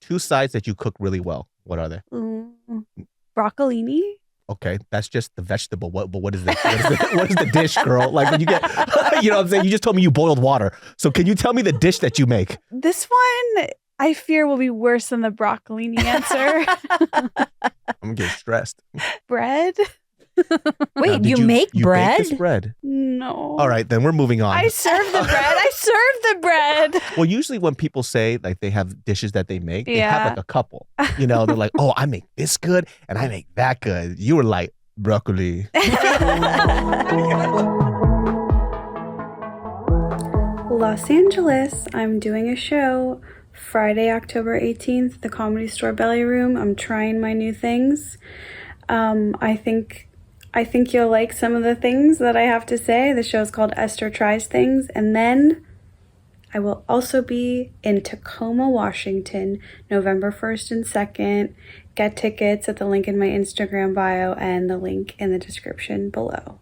2 sides that you cook really well. What are they? Broccolini. Okay, that's just the vegetable. What is the what is the dish, girl? Like when you get, you know what I'm saying? You just told me you boiled water. So can you tell me the dish that you make? This one, I fear, will be worse than the broccolini answer. I'm getting stressed. Bread? Wait, you make bread? Bake this bread? No. All right, then we're moving on. I serve the bread. Well, usually when people say like they have dishes that they make, they have like a couple. You know, they're like, oh, I make this good and I make that good. You were like, broccoli. Los Angeles, I'm doing a show Friday, October 18th, at the Comedy Store Belly Room. I'm trying my new things. I think you'll like some of the things that I have to say. The show's called Esther Tries Things. And then I will also be in Tacoma, Washington, November 1st and 2nd. Get tickets at the link in my Instagram bio and the link in the description below.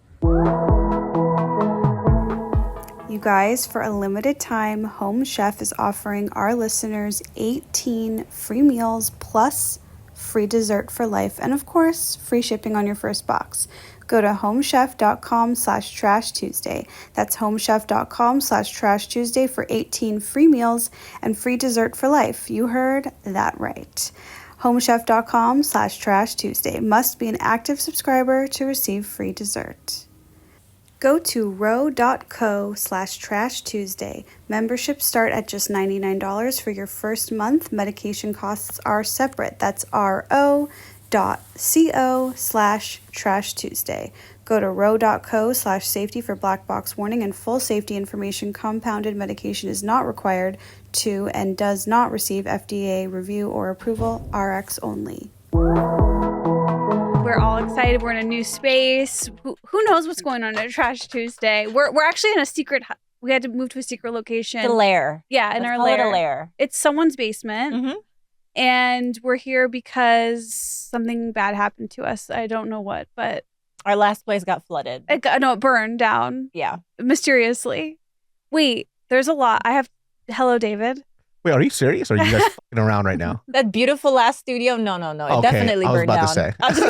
You guys, for a limited time, Home Chef is offering our listeners 18 free meals plus free dessert for life, and of course, free shipping on your first box. Go to homechef.com/trashtuesday. That's homechef.com/trashtuesday for 18 free meals and free dessert for life. You heard that right. homechef.com/trashtuesday. Must be an active subscriber to receive free dessert. Go to ro.co/trashtuesday. Memberships start at just $99 for your first month. Medication costs are separate. That's ro.co/trashtuesday. Go to ro.co/safety for black box warning and full safety information. Compounded medication is not required to and does not receive FDA review or approval. RX only. We're all excited. We're in a new space. Who knows what's going on at Trash Tuesday? We're actually in a secret. We had to move to a secret location. The lair. Yeah, in Let's our call lair. it a lair. It's someone's basement, and we're here because something bad happened to us. I don't know what, but our last place got flooded. It burned down. Yeah, mysteriously. Wait, there's a lot. I have. Hello, David. Wait, are you serious? Or are you guys fucking around right now? That beautiful last studio? No. It definitely burned down. I was about to say.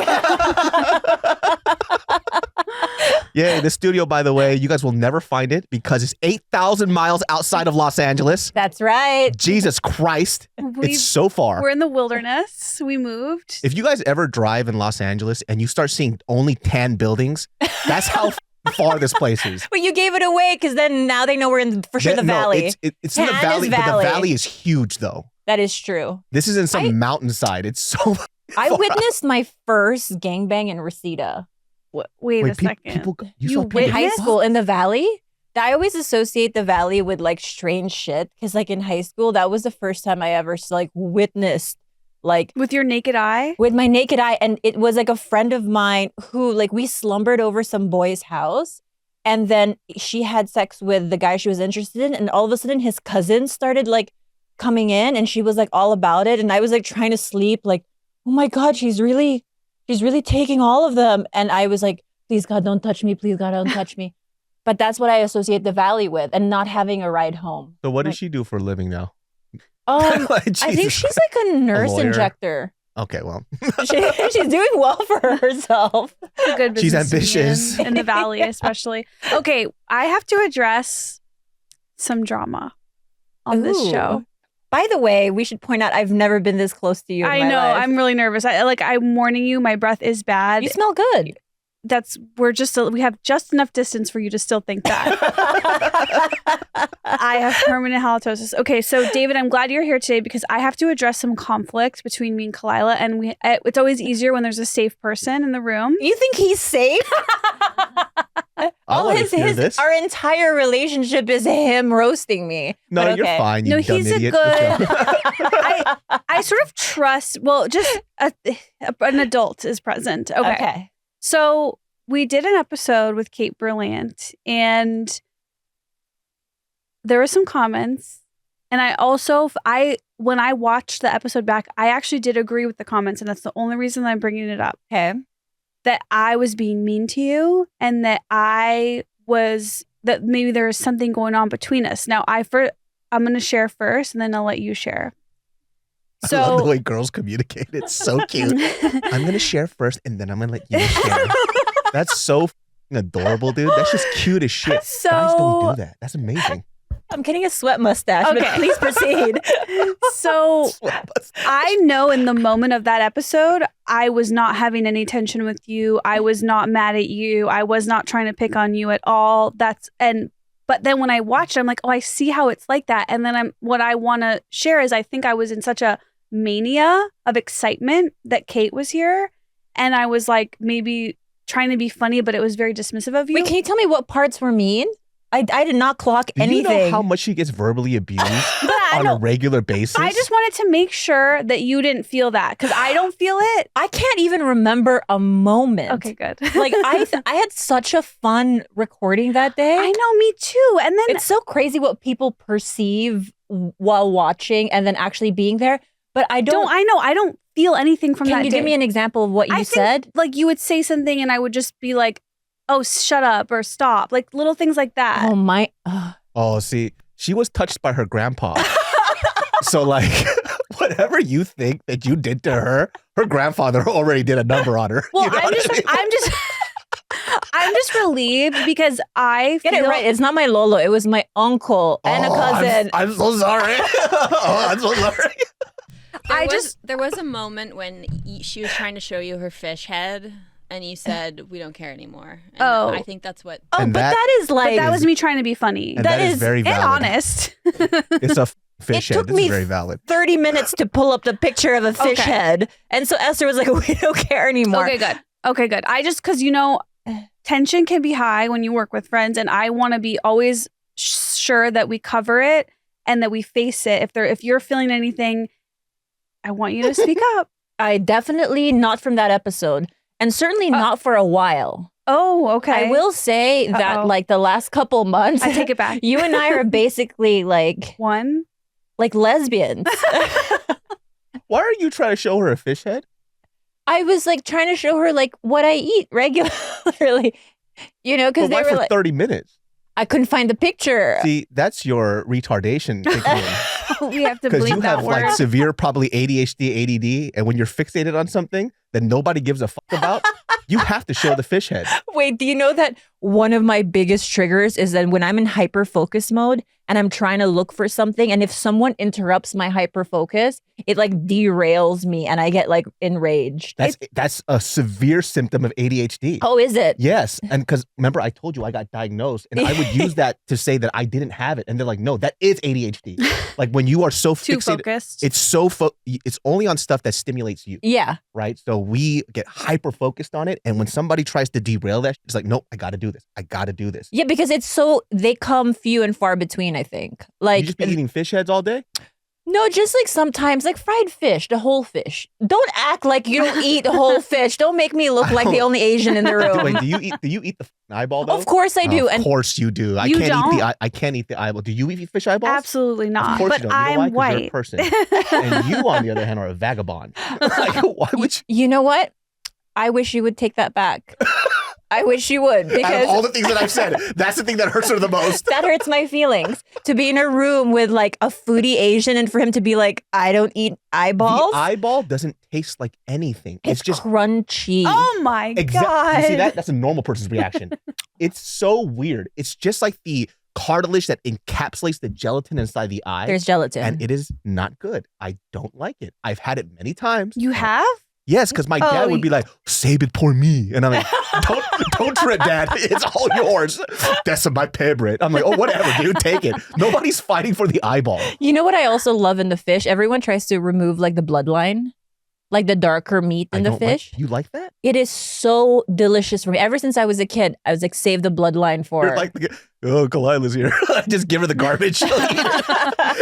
Yeah, the studio, by the way, you guys will never find it because it's 8,000 miles outside of Los Angeles. That's right. Jesus Christ. It's so far. We're in the wilderness. We moved. If you guys ever drive in Los Angeles and you start seeing only tan buildings, that's how far this place is. But you gave it away because then now they know we're in the valley. It's in the valley, but the valley is huge though. That is true. This is in some mountainside. It's so far. I witnessed my first gangbang in Reseda. Wait a second. You in high school in the valley? I always associate the valley with like strange shit because like in high school, that was the first time I ever like witnessed like with your naked eye? With my naked eye. And it was like a friend of mine who like we slumbered over some boy's house and then she had sex with the guy she was interested in. And all of a sudden his cousin started like coming in and she was like all about it. And I was like trying to sleep like, oh my God, she's really taking all of them. And I was like, please God, don't touch me. Please God, don't touch me. But that's what I associate the valley with and not having a ride home. So what does she do for a living now? I think she's like a nurse injector. Okay, well. she's doing well for herself. A good business. She's ambitious. In the valley, especially. Okay, I have to address some drama on this show. By the way, we should point out I've never been this close to you in my life. I'm really nervous. I'm warning you, my breath is bad. You smell good. We have just enough distance for you to still think that. I have permanent halitosis. Okay, so David, I'm glad you're here today because I have to address some conflict between me and Khalyla, and it's always easier when there's a safe person in the room. You think he's safe? Our entire relationship is him roasting me. No, but you're fine. No, he's a good. I sort of trust. Well, just an adult is present. Okay. So we did an episode with Kate Brilliant and there were some comments. And when I watched the episode back, I actually did agree with the comments. And that's the only reason I'm bringing it up. Okay. That I was being mean to you and that that maybe there was something going on between us. Now, I'm going to share first and then I'll let you share. So I love the way girls communicate. It's so cute. I'm going to share first and then I'm going to let you share. That's so adorable, dude. That's just cute as shit. So, guys don't do that. That's amazing. I'm getting a sweat mustache, but please proceed. So I know in the moment of that episode, I was not having any tension with you. I was not mad at you. I was not trying to pick on you at all. But then when I watched it, I'm like, oh, I see how it's like that. And then what I want to share is I think I was in such a mania of excitement that Kate was here. And I was like maybe trying to be funny, but it was very dismissive of you. Wait, can you tell me what parts were mean? I did not clock anything. Do you know how much she gets verbally abused on a regular basis? I just wanted to make sure that you didn't feel that because I don't feel it. I can't even remember a moment. Okay, good. Like I had such a fun recording that day. I know, me too. And then it's so crazy what people perceive while watching and then actually being there. But I don't feel anything from that day. Can you give me an example of what you said? Like you would say something and I would just be like, oh, shut up or stop. Like little things like that. Oh, my. Oh, see, she was touched by her grandpa. So like, whatever you think that you did to her grandfather already did a number on her. Well, you know I'm just relieved because I get it right. It's not my Lolo. It was my uncle and a cousin. I'm so sorry. I'm so sorry. There was a moment when she was trying to show you her fish head. And you said, we don't care anymore. And I think that's what... Oh, but that is like... But that was me trying to be funny. And that is very valid. And honest. It's a fish head. This is very valid. 30 minutes to pull up the picture of a fish head. And so Esther was like, we don't care anymore. Okay, good. I just... Because, tension can be high when you work with friends. And I want to be always sure that we cover it and that we face it. If you're feeling anything, I want you to speak up. I definitely not from that episode. And certainly not for a while. Oh, okay. I will say that like the last couple months, I take it back. You and I are basically like lesbians. Why are you trying to show her a fish head? I was like trying to show her like what I eat regularly, because they were for 30 minutes. I couldn't find the picture. See, that's your retardation kicking in. We have to bleep that word. Because you have like severe probably ADHD, ADD, and when you're fixated on something that nobody gives a fuck about, you have to show the fish head. Wait, do you know that one of my biggest triggers is that when I'm in hyper focus mode and I'm trying to look for something, and if someone interrupts my hyper focus, it like derails me and I get like enraged. That's a severe symptom of ADHD. Oh, is it? Yes. And because remember, I told you I got diagnosed and I would use that to say that I didn't have it. And they're like, no, that is ADHD. Like when you are so too fixated, focused. It's only on stuff that stimulates you. Yeah. Right. So we get hyper focused on it. And when somebody tries to derail that, it's like, nope, I got to do this. I got to do this. Yeah, because they come few and far between, I think. Like, you just be eating fish heads all day? No, just like sometimes like fried fish, the whole fish. Don't act like you don't eat the whole fish. Don't make me look like the only Asian in the room. Wait, do you eat the eyeball though? Of course I do. Of course you do. I can't eat the eyeball. Do you eat fish eyeballs? Absolutely not. Of course but you don't. You know I'm why? 'Cause white. you're a person. And you, on the other hand, are a vagabond. Like, why would you know what? I wish you would take that back. I wish you would, because out of all the things that I've said, that's the thing that hurts her the most. That hurts my feelings. To be in a room with like a foodie Asian and for him to be like, I don't eat eyeballs. The eyeball doesn't taste like anything. It's just crunchy. Oh my God. You see that? That's a normal person's reaction. It's so weird. It's just like the cartilage that encapsulates the gelatin inside the eye. There's gelatin. And it is not good. I don't like it. I've had it many times. You have? Yes, because my dad would be like, save it for me. And I'm like, don't trip, Dad. It's all yours. That's my favorite. I'm like, oh, whatever, dude. Take it. Nobody's fighting for the eyeball. You know what I also love in the fish? Everyone tries to remove like the bloodline, like the darker meat in the fish. You like that? It is so delicious for me. Ever since I was a kid, I was like, save the bloodline for. You're like, oh, Khalyla's here. Just give her the garbage.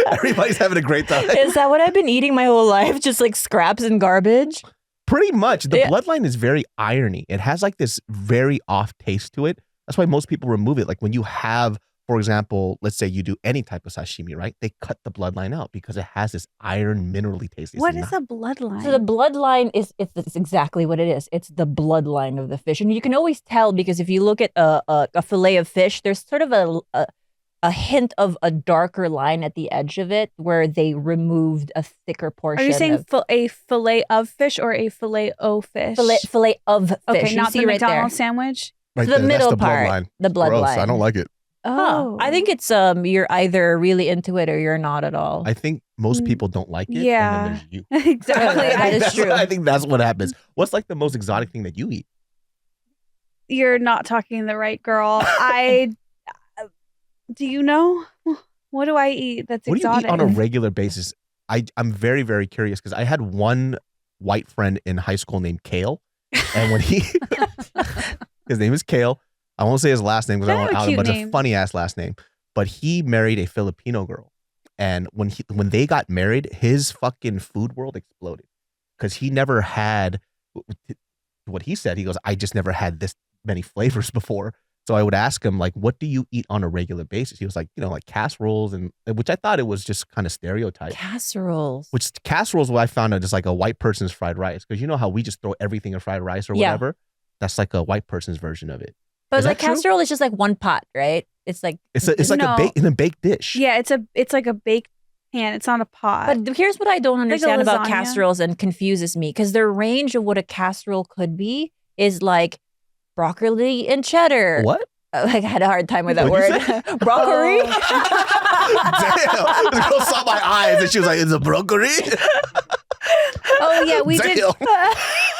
Everybody's having a great time. Is that what I've been eating my whole life? Just like scraps and garbage? Pretty much. The bloodline is very irony. It has like this very off taste to it. That's why most people remove it. Like when you have, for example, let's say you do any type of sashimi, right? They cut the bloodline out because it has this iron minerally taste. What is a bloodline? So the bloodline it's exactly what it is. It's the bloodline of the fish. And you can always tell because if you look at a fillet of fish, there's sort of a a hint of a darker line at the edge of it where they removed a thicker portion. Are you saying a fillet of fish or a filet-o fish? Fillet of fish. Okay, you not see the right McDonald's there. sandwich? Right The there, middle that's the part. bloodline. The bloodline. I don't like it. Oh. I think it's you're either really into it or you're not at all. I think most people don't like it. Yeah. And then there's you. Exactly. That is true. I think that's what happens. What's like the most exotic thing that you eat? You're not talking to the right girl. Do you know? What do I eat that's What exotic? do you eat on a regular basis? I'm very, very curious because I had one white friend in high school named Kale. And when his name is Kale. I won't say his last name because I don't want to out him, but it's a funny ass last name. But he married a Filipino girl. And when they got married, his fucking food world exploded. Because he never had what he said. He goes, I just never had this many flavors before. So I would ask him, like, what do you eat on a regular basis? He was like, like casseroles, and which I thought it was just kind of stereotyped. Casseroles. Which casseroles, what I found out is like a white person's fried rice. Because you know how we just throw everything in fried rice or whatever? That's like a white person's version of it. But Is like that true? casserole is just like one pot, right? It's like it's like in a baked dish. Yeah, it's like a baked pan. It's not a pot. But here's what I don't understand about lasagna. casseroles and confuses me because their range of what a casserole could be is like broccoli and cheddar. What? I had a hard time with that What'd word. you say? Broccoli. Damn. The girl saw my eyes and she was like, "Is it broccoli?" Oh yeah, we Damn. did.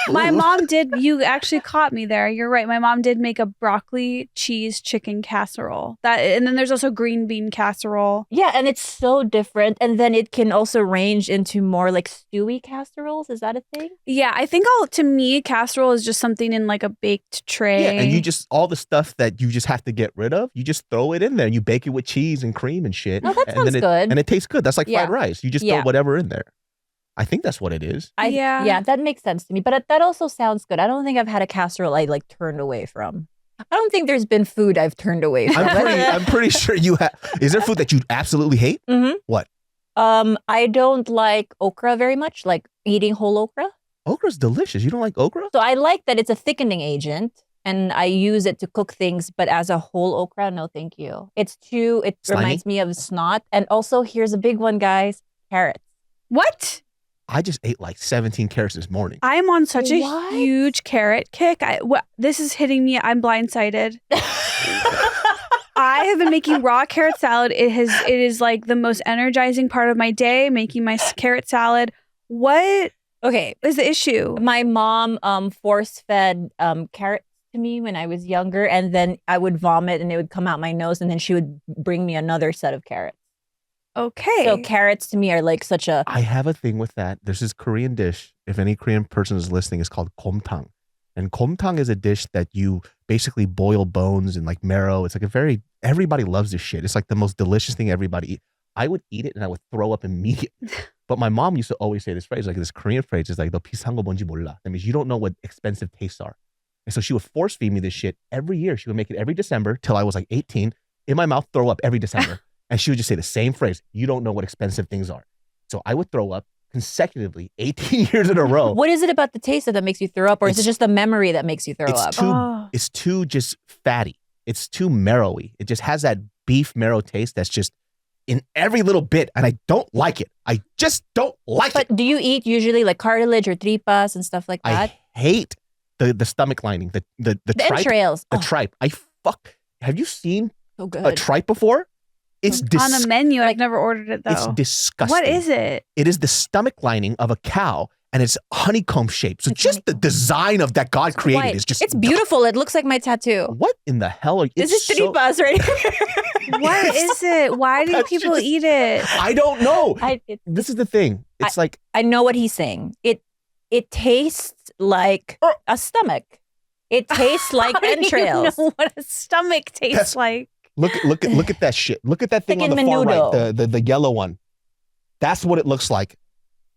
My mom did. You actually caught me there. You're right. My mom did make a broccoli cheese chicken casserole. And then there's also green bean casserole. Yeah, and it's so different. And then it can also range into more like stewy casseroles. Is that a thing? Yeah, I think to me, casserole is just something in like a baked tray. Yeah, and you just all the stuff that you just have to get rid of, you just throw it in there. You bake it with cheese and cream and shit. Oh, that sounds good. And it tastes good. That's like Yeah. fried rice. You just throw whatever in there. I think that's what it is. Yeah, that makes sense to me. But that also sounds good. I don't think I've had a casserole I like turned away from. I don't think there's been food I've turned away from. I'm pretty sure you have. Is there food that you absolutely hate? Mm-hmm. What? I don't like okra very much, like eating whole okra. Okra's delicious. You don't like okra? So I like that it's a thickening agent and I use it to cook things, but as a whole okra, no thank you. It Slimy? reminds me of snot. And also, here's a big one, guys, carrots. What? I just ate like 17 carrots this morning. I'm on such a What? huge carrot kick. This is hitting me. I'm blindsided. I have been making raw carrot salad. It is like the most energizing part of my day, making my carrot salad. What is the issue? My mom force-fed carrots to me when I was younger, and then I would vomit and it would come out my nose, and then she would bring me another set of carrots. Okay. So carrots to me are like such a... I have a thing with that. There's this Korean dish. If any Korean person is listening, it's called komtang. And komtang is a dish that you basically boil bones and like marrow. It's like everybody loves this shit. It's like the most delicious thing everybody eat. I would eat it and I would throw up immediately. But my mom used to always say this phrase, like this Korean phrase, is like, "너 비싼 거 뭔지 몰라." That means you don't know what expensive tastes are. And so she would force feed me this shit every year. She would make it every December till I was like 18. In my mouth, throw up every December. And she would just say the same phrase, "You don't know what expensive things are." So I would throw up consecutively 18 years in a row. What is it about the taste that makes you throw up? Or is it just the memory that makes you throw up? It's too just fatty. It's too marrowy. It just has that beef marrow taste that's just in every little bit. And I don't like it. I just don't like it. But do you eat usually like cartilage or tripas and stuff like that? I hate the stomach lining, the tripe. Entrails. The tripe. Have you seen So good. a tripe before? It's on a menu. I've never ordered it though. It's disgusting. What is it? It is the stomach lining of a cow, and it's honeycomb shaped. So just the design of that God created is just... It's beautiful. It looks like my tattoo. What in the hell are you... This is tripas right here. What is it? Why do people eat it? I don't know. This is the thing. It's like... I know what he's saying. It tastes like a stomach. It tastes like entrails. I don't know what a stomach tastes like. Look at that shit. Look at that thing on the far right, the yellow one. That's what it looks like.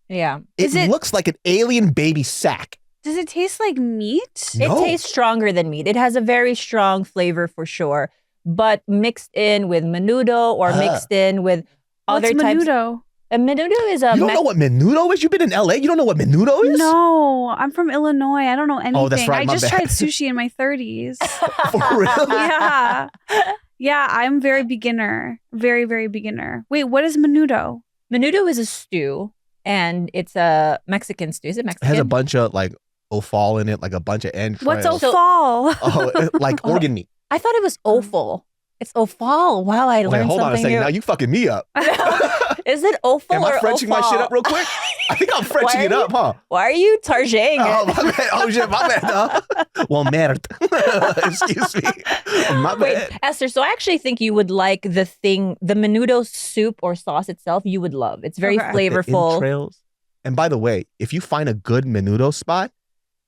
Yeah. It looks like an alien baby sack. Does it taste like meat? No. It tastes stronger than meat. It has a very strong flavor for sure, but mixed in with menudo or mixed in with other types. What's menudo? A menudo is a... You don't know what menudo is? You've been in LA? You don't know what menudo is? No, I'm from Illinois. I don't know anything. Oh, that's right. I just tried sushi in my 30s. For real? Yeah. Yeah, I'm very beginner. Very, very beginner. Wait, what is menudo? Menudo is a stew, and it's a Mexican stew. Is it It Mexican? has a bunch of like offal in it, like a bunch of entrails. What's offal? Like organ meat. I thought it was offal. It's offal. Wow, I Wait, learned hold on a something second. new. Now you fucking me up. Is it offal Am or I Frenching my shit up real quick? I think I'm Frenching it up, huh? Why are you targeting Oh, my bad. Oh, shit, my bad. Well, merde. Excuse me. My bad. Wait, Esther, so I actually think you would like the menudo soup or sauce itself, you would love. It's very Okay. The flavorful. entrails. And by the way, if you find a good menudo spot,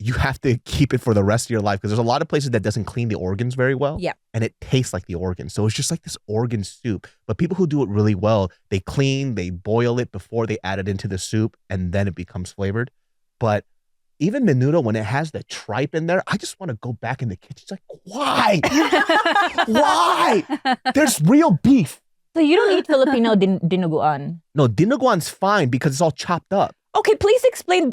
you have to keep it for the rest of your life because there's a lot of places that doesn't clean the organs very well. Yeah. And it tastes like the organ. So it's just like this organ soup. But people who do it really well, they clean, they boil it before they add it into the soup, and then it becomes flavored. But even menudo, when it has the tripe in there, I just want to go back in the kitchen. It's like, why? Why? There's real beef. So you don't eat Filipino dinuguan? No, dinuguan's fine because it's all chopped up. Okay, please explain.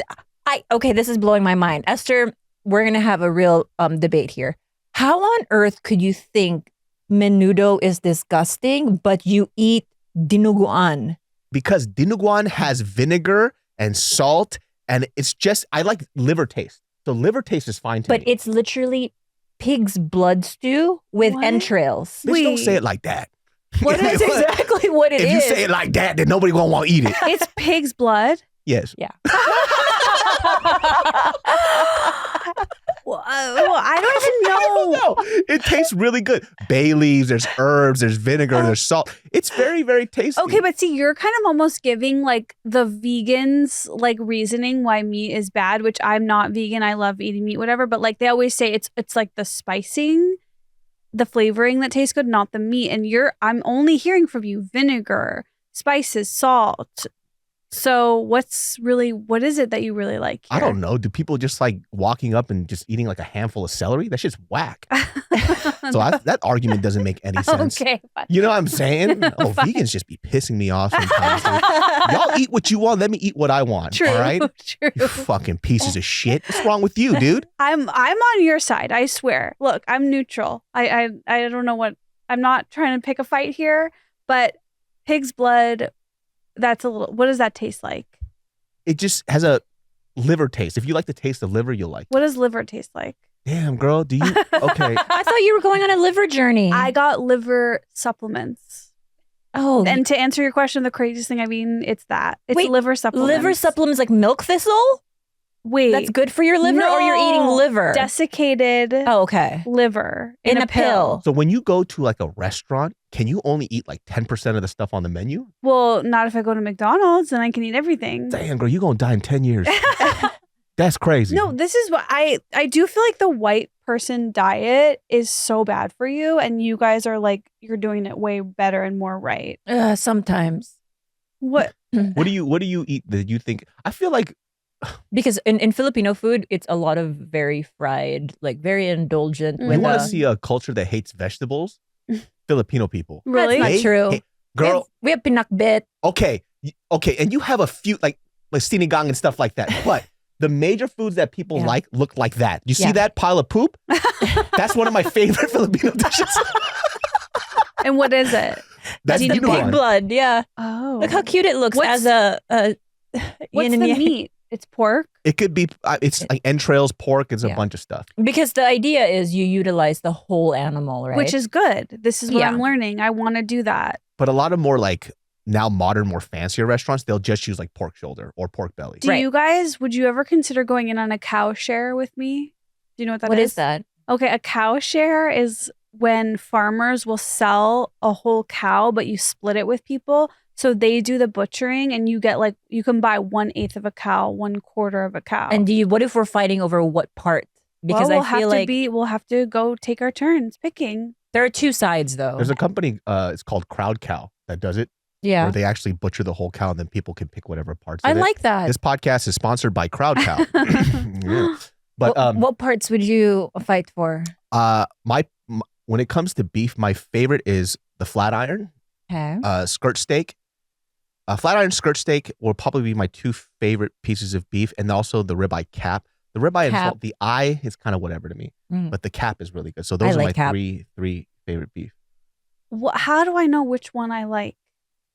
Okay, this is blowing my mind. Esther, we're going to have a real debate here. How on earth could you think menudo is disgusting, but you eat dinuguan? Because dinuguan has vinegar and salt, and it's just, I like liver taste. So liver taste is fine to But me. it's literally pig's blood stew with What? entrails. Bitch, don't Wait. say it like that. What is exactly what it is? If you say it like that, then nobody gonna want to eat it. It's pig's blood. Yes. Yeah. Well, I don't even know. I don't know. It tastes really good. Bay leaves, there's herbs, there's vinegar, there's salt. It's very, very tasty. Okay, but see, you're kind of almost giving like the vegans like reasoning why meat is bad, which I'm not vegan. I love eating meat, whatever. But like they always say, it's like the spicing, the flavoring that tastes good, not the meat. And I'm only hearing from you vinegar, spices, salt. So what is it that you really like here? I don't know. Do people just like walking up and just eating like a handful of celery? That shit's whack. So that argument doesn't make any sense. Okay. Fine. You know what I'm saying? Oh, vegans just be pissing me off sometimes. Y'all eat what you want. Let me eat what I want. True. All right? True. You fucking pieces of shit. What's wrong with you, dude? I'm on your side. I swear. Look, I'm neutral. I don't know what. I'm not trying to pick a fight here, but pig's blood. That's a little. What does that taste like? It just has a liver taste. If you like the taste of liver, you'll like it. What does liver taste like? Damn, girl. Do you? Okay. I thought you were going on a liver journey. I got liver supplements. Oh, And to answer your question, the craziest thing I've eaten, it's that. It's Wait, liver supplements. liver supplements like milk thistle? Wait. That's good for your liver, or you're eating No. liver? Desiccated Oh, okay. liver In a pill. So when you go to like a restaurant, can you only eat like 10% of the stuff on the menu? Well, not if I go to McDonald's and I can eat everything. Damn, girl, you gonna die in 10 years. That's crazy. No, this is what I do feel like the white person diet is so bad for you, and you guys are like, you're doing it way better and more right. Sometimes. What? What do you eat that you think? I feel like Because in Filipino food, it's a lot of very fried, like very indulgent. Mm. you With want to see a culture that hates vegetables? Filipino people. Really? That's not true. Hey, girl, we have pinakbet. okay, and you have a few like sinigang and stuff like that, but the major foods that people Yeah. like look like that. You see Yeah. that pile of poop? That's one of my favorite Filipino dishes. And what is it? That's the dinuguan. pig blood. Yeah. Oh. Look how cute it looks What's- as a What's yin the and yang. meat? It's pork. It could be, it's like entrails, pork, it's a Yeah. bunch of stuff. Because the idea is you utilize the whole animal, right? Which is good. This is what Yeah. I'm learning. I want to do that. But a lot of more like now modern, more fancier restaurants, they'll just use like pork shoulder or pork belly. Do Right. you guys, would you ever consider going in on a cow share with me? Do you know what that is? What is that? Okay, a cow share is when farmers will sell a whole cow, but you split it with people. So they do the butchering and you get like, you can buy 1/8 of a cow, 1/4 of a cow. And what if we're fighting over what part? Because we'll I feel like we'll have to go take our turns picking. there are two sides though. There's a company, it's called Crowd Cow that does it, yeah. where they actually butcher the whole cow and then people can pick whatever parts I of it. like that. This podcast is sponsored by Crowd Cow. Yeah. But what parts would you fight for? when it comes to beef, my favorite is the flat iron, Okay. skirt steak. Flat iron skirt steak will probably be my two favorite pieces of beef, and also the ribeye cap. The ribeye Cap. and the eye is kind of whatever to me, Mm. but the cap is really good. So those are like my cap. three favorite beef. How do I know which one I like?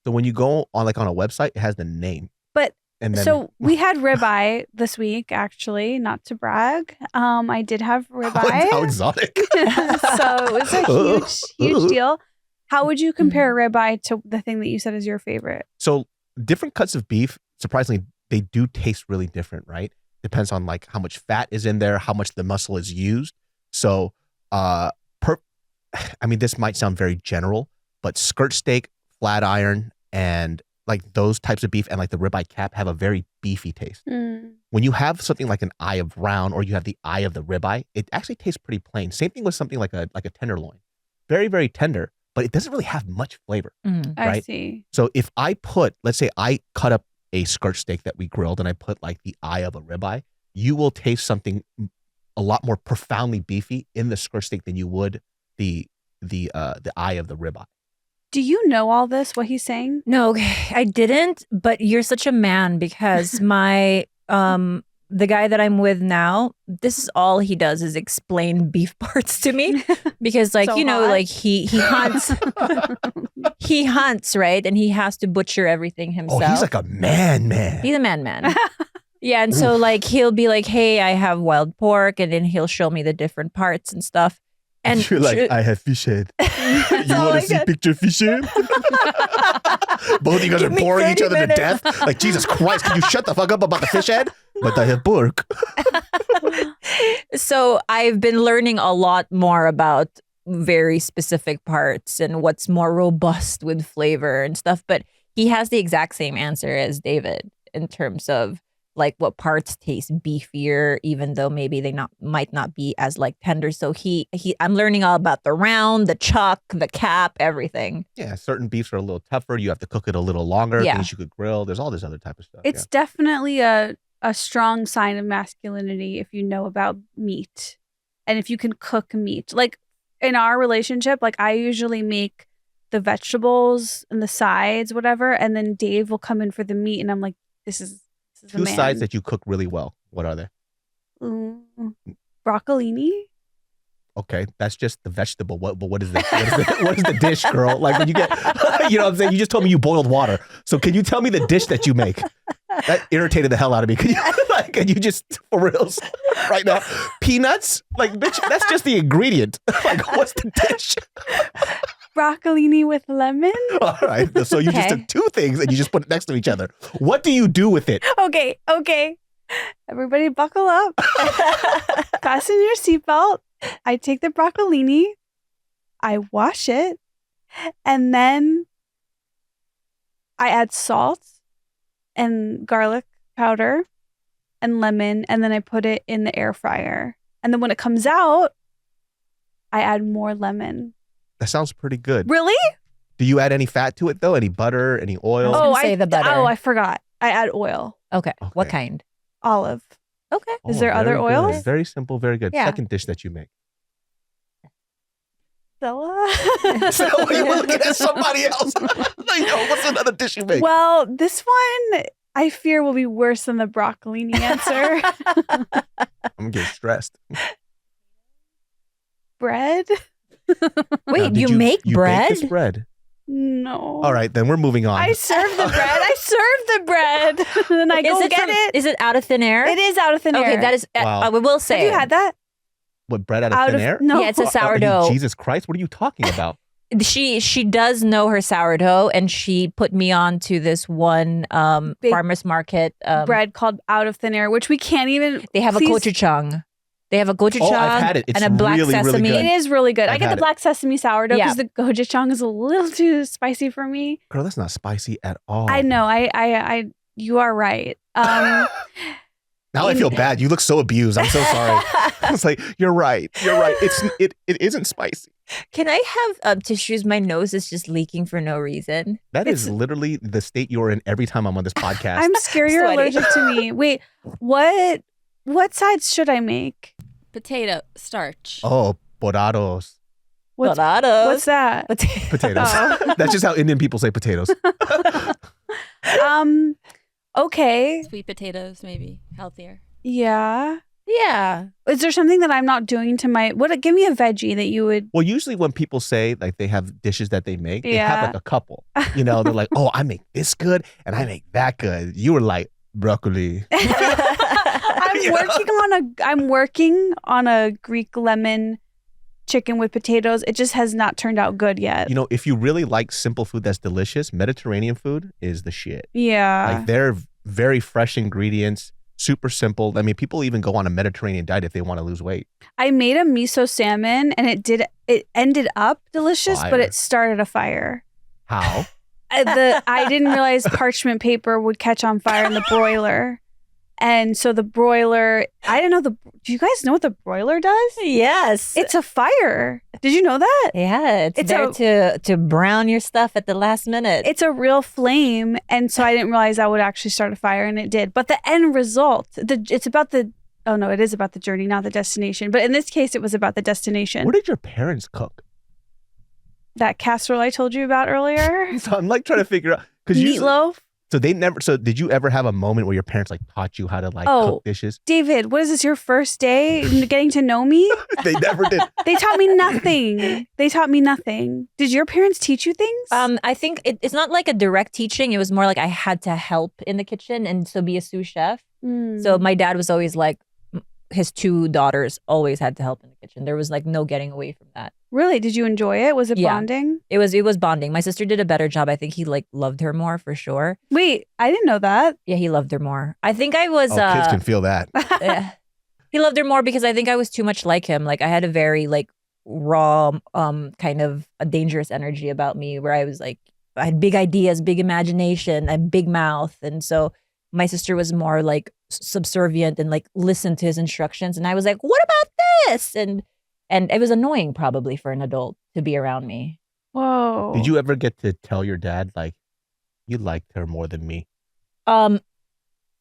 So when you go on a website, it has the name. But and then, so we had ribeye this week, actually, not to brag. I did have ribeye. How exotic. So it was a huge deal. How would you compare ribeye to the thing that you said is your favorite? So different cuts of beef, surprisingly, they do taste really different, right? Depends on how much fat is in there, how much the muscle is used. So, this might sound very general, but skirt steak, flat iron, and those types of beef and the ribeye cap have a very beefy taste. When you have something like an eye of round or you have the eye of the ribeye, it actually tastes pretty plain. Same thing with something like a tenderloin. Very, very tender, but it doesn't really have much flavor. Right? I see. So if I put, let's say I cut up a skirt steak that we grilled and I put the eye of a ribeye, you will taste something a lot more profoundly beefy in the skirt steak than you would the eye of the ribeye. Do you know all this, what he's saying? No, I didn't, but you're such a man because my the guy that I'm with now, this is all he does is explain beef parts to me because So hot. he hunts he hunts, right? And he has to butcher everything himself. Oh, he's like a man. He's a man. Yeah, and so he'll be like, "Hey, I have wild pork," and then he'll show me the different parts and stuff. And you're like, I have fish head. You want to see picture fish head? Both of you guys are boring each other to death. Jesus Christ, can you shut the fuck up about the fish head? But I have pork. So I've been learning a lot more about very specific parts and what's more robust with flavor and stuff. But he has the exact same answer as David in terms of what parts taste beefier, even though maybe they might not be as tender. So I'm learning all about the round, the chuck, the cap, everything. Yeah, certain beefs are a little tougher. You have to cook it a little longer. Things you could grill. There's all this other type of stuff. It's definitely a strong sign of masculinity if you know about meat and if you can cook meat. In our relationship, I usually make the vegetables and the sides, whatever, and then Dave will come in for the meat, and I'm like, this is Two sides that you cook really well. What are they? Broccolini. Okay, that's just the vegetable. What is the dish, girl? When you get, you know what I'm saying? You just told me you boiled water. So can you tell me the dish that you make? That irritated the hell out of me. Can you just, for reals, right now? Peanuts? Bitch, that's just the ingredient. What's the dish? Broccolini with lemon. All right. So you just took two things and you just put it next to each other. What do you do with it? Okay. Everybody buckle up. Fasten your seatbelt. I take the broccolini. I wash it. And then I add salt and garlic powder and lemon. And then I put it in the air fryer. And then when it comes out, I add more lemon. That sounds pretty good. Really? Do you add any fat to it though? Any butter? Any oil? The butter. Oh, I forgot. I add oil. Okay. What kind? Olive. Okay. Is there other very oils? good. Very simple. Very good. Yeah. Second dish that you make. Stella? So you were looking at somebody else. What's another dish you make? Well, this one I fear will be worse than the broccolini answer. I'm getting stressed. Bread? Wait, Now, you did make you bread? Bake this bread? No. All right, then we're moving on. I serve the bread. And I go get it. Is it out of thin air? It is out of thin air. Okay, that is. Wow. I will say. Have you had that? What, bread out of thin air? No. Yeah, it's a sourdough. Jesus Christ, what are you talking about? She does know her sourdough, and she put me on to this one farmer's market bread called out of thin air, which we can't even. They have a gochujang. They have a gochujang I've had it. It's and a black really, really sesame. good. It is really good. I I've get the had black sesame sourdough Yeah. because the gochujang is a little too spicy for me. Girl, that's not spicy at all. I know. I you are right. Now I feel bad. You look so abused. I'm so sorry. I was like, you're right. It isn't spicy. Can I have tissues? My nose is just leaking for no reason. That is literally the state you're in every time I'm on this podcast. I'm scared you're Sweaty. allergic to me. Wait, what sides should I make? Potato starch. Oh, potados. What's What's that? Potatoes. Oh. That's just how Indian people say potatoes. Okay. Sweet potatoes, maybe healthier. Yeah. Yeah. Is there something that I'm not doing to my give me a veggie that you would? Well, usually when people say like they have dishes that they make, they have Yeah. like a couple. You know, they're like, oh, I make this good and I make that good. You were like broccoli. I'm working on a Greek lemon chicken with potatoes. It just has not turned out good yet. You know, if you really like simple food that's delicious, Mediterranean food is the shit. Yeah. Like they're very fresh ingredients, super simple. I mean, people even go on a Mediterranean diet if they want to lose weight. I made a miso salmon and it ended up delicious, but it started a fire. How? I didn't realize parchment paper would catch on fire in the broiler. And so the broiler, I didn't know do you guys know what the broiler does? Yes. It's a fire. Did you know that? Yeah, it's there to brown your stuff at the last minute. It's a real flame. And so I didn't realize that would actually start a fire, and it did. But the end result, it is about the journey, not the destination. But in this case, it was about the destination. Where did your parents cook? That casserole I told you about earlier. So I'm like trying to figure out. Meatloaf. So did you ever have a moment where your parents like taught you how to like cook dishes? David, what is this, your first day getting to know me? They never did. They taught me nothing. Did your parents teach you things? I think it's not like a direct teaching. It was more like I had to help in the kitchen and so be a sous chef. So my dad was always like, his two daughters always had to help in the kitchen. There was like no getting away from that. Really? Did you enjoy it? Was it bonding? It was bonding. My sister did a better job. I think he like loved her more for sure. Wait, I didn't know that. Yeah, he loved her more. I think I was kids can feel that. He loved her more because I think I was too much like him. Like I had a very like raw kind of a dangerous energy about me where I was like I had big ideas, big imagination, and big mouth. And so my sister was more like subservient and like listened to his instructions. And I was like, what about this? And it was annoying probably for an adult to be around me. Whoa. Did you ever get to tell your dad like you liked her more than me?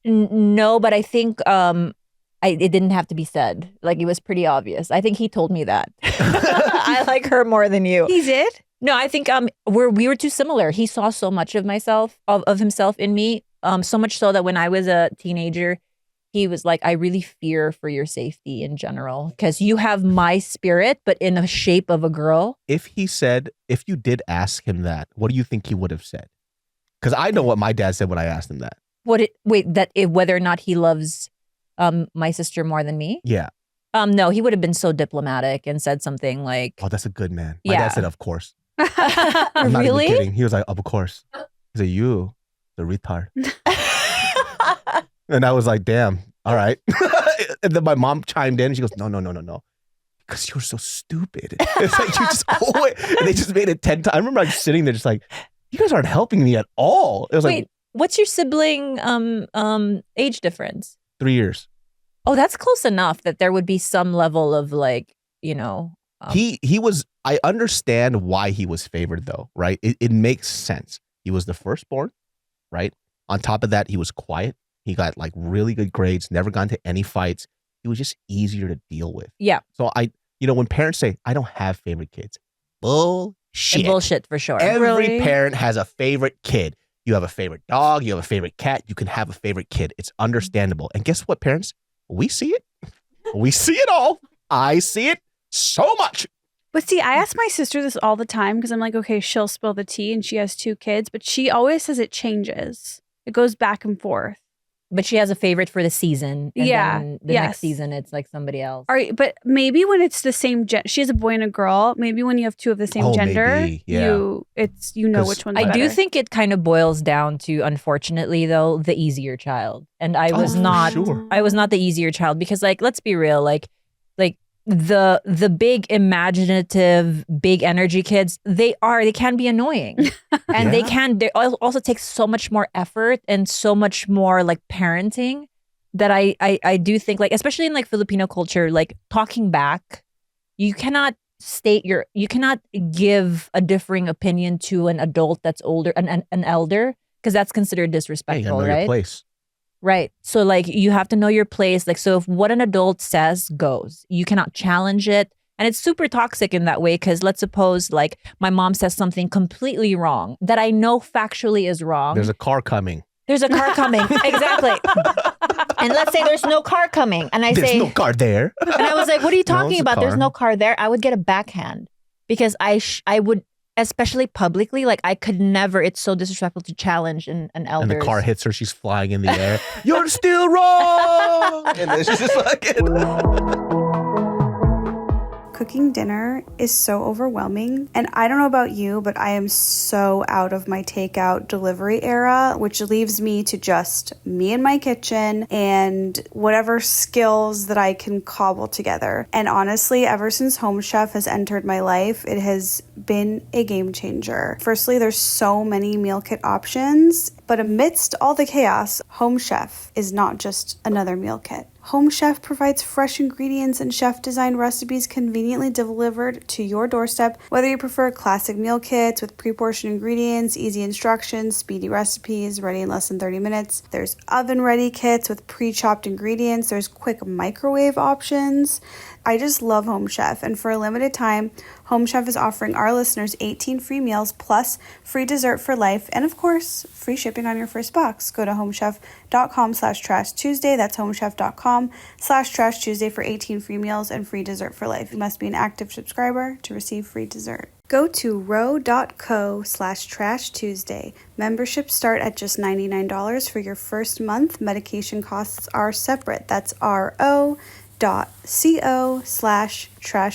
No, but I think it didn't have to be said. Like it was pretty obvious. I think he told me that. I like her more than you. He did? No, I think we were too similar. He saw so much of himself in me. So much so that when I was a teenager, he was like, I really fear for your safety in general because you have my spirit, but in the shape of a girl. If you did ask him that, what do you think he would have said? Because I know what my dad said when I asked him that. Whether or not he loves my sister more than me? Yeah. No, he would have been so diplomatic and said something like, oh, that's a good man. My dad said, of course. I'm not really even kidding. He was like, of course. He said, you, the retard. And I was like, damn, all right. And then my mom chimed in. And she goes, no. Because you're so stupid. It's like, you just always, and they just made it 10 times. I remember like sitting there just like, you guys aren't helping me at all. It was like, what's your sibling age difference? 3 years. Oh, that's close enough that there would be some level of like, you know. He was, I understand why he was favored though, right? It makes sense. He was the firstborn, right? On top of that, he was quiet. He got like really good grades, never got into any fights. He was just easier to deal with. Yeah. So when parents say, I don't have favorite kids, bullshit. Bullshit for sure. Every parent has a favorite kid. You have a favorite dog. You have a favorite cat. You can have a favorite kid. It's understandable. And guess what, parents? We see it. We see it all. I see it so much. But see, I ask my sister this all the time because I'm like, okay, she'll spill the tea and she has 2 kids, but she always says it changes. It goes back and forth. But she has a favorite for the season. And then the next season, it's like somebody else. All right, but maybe when it's the same she has a boy and a girl. Maybe when you have 2 of the same gender, maybe, yeah. you know which one's I better. do think it kind of boils down to, unfortunately, though, the easier child. And I was not. Sure. I was not the easier child because, like, let's be real, like the big imaginative, big energy kids, they can be annoying. And they also take so much more effort and so much more like parenting that I do think, like, especially in like Filipino culture, like talking back, you cannot give a differing opinion to an adult that's older, an elder, because that's considered disrespectful, you know right? your place. Right. So like you have to know your place. Like, so if what an adult says goes, you cannot challenge it. And it's super toxic in that way because let's suppose like my mom says something completely wrong that I know factually is wrong. There's a car coming. There's a car coming. Exactly. And let's say there's no car coming. And There's no car there. And I was like, what are you talking about? There's car. no car there. I would get a backhand because I would, especially publicly, like I could never, it's so disrespectful to challenge an elder. And the car hits her. She's flying in the air. You're still wrong. And then she's just fucking... Cooking dinner is so overwhelming, and I don't know about you, but I am so out of my takeout delivery era, which leaves me to just me in my kitchen and whatever skills that I can cobble together. And honestly, ever since Home Chef has entered my life, it has been a game changer. Firstly, there's so many meal kit options, but amidst all the chaos, Home Chef is not just another meal kit. Home Chef provides fresh ingredients and chef-designed recipes conveniently delivered to your doorstep. Whether you prefer classic meal kits with pre-portioned ingredients, easy instructions, speedy recipes, ready in less than 30 minutes. There's oven-ready kits with pre-chopped ingredients. There's quick microwave options. I just love Home Chef, and for a limited time, Home Chef is offering our listeners 18 free meals plus free dessert for life, and of course, free shipping on your first box. Go to homechef.com/Trash Tuesday. That's homechef.com/Trash Tuesday for 18 free meals and free dessert for life. You must be an active subscriber to receive free dessert. Go to ro.co/Trash Tuesday. Memberships start at just $99 for your first month. Medication costs are separate. That's ro.co/Trash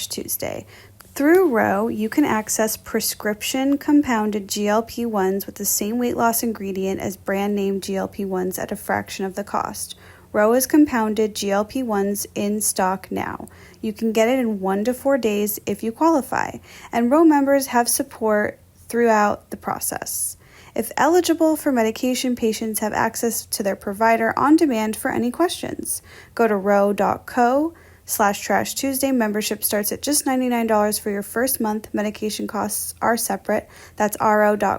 Tuesday. Through Ro, you can access prescription compounded GLP-1s with the same weight loss ingredient as brand name GLP-1s at a fraction of the cost. Ro is compounded GLP-1s in stock now. You can get it in 1 to 4 days if you qualify, and Ro members have support throughout the process. If eligible for medication, patients have access to their provider on demand for any questions. Go to ro.co/Trash Tuesday. Membership starts at just $99 for your first month. Medication costs are separate. That's ro.co/Trash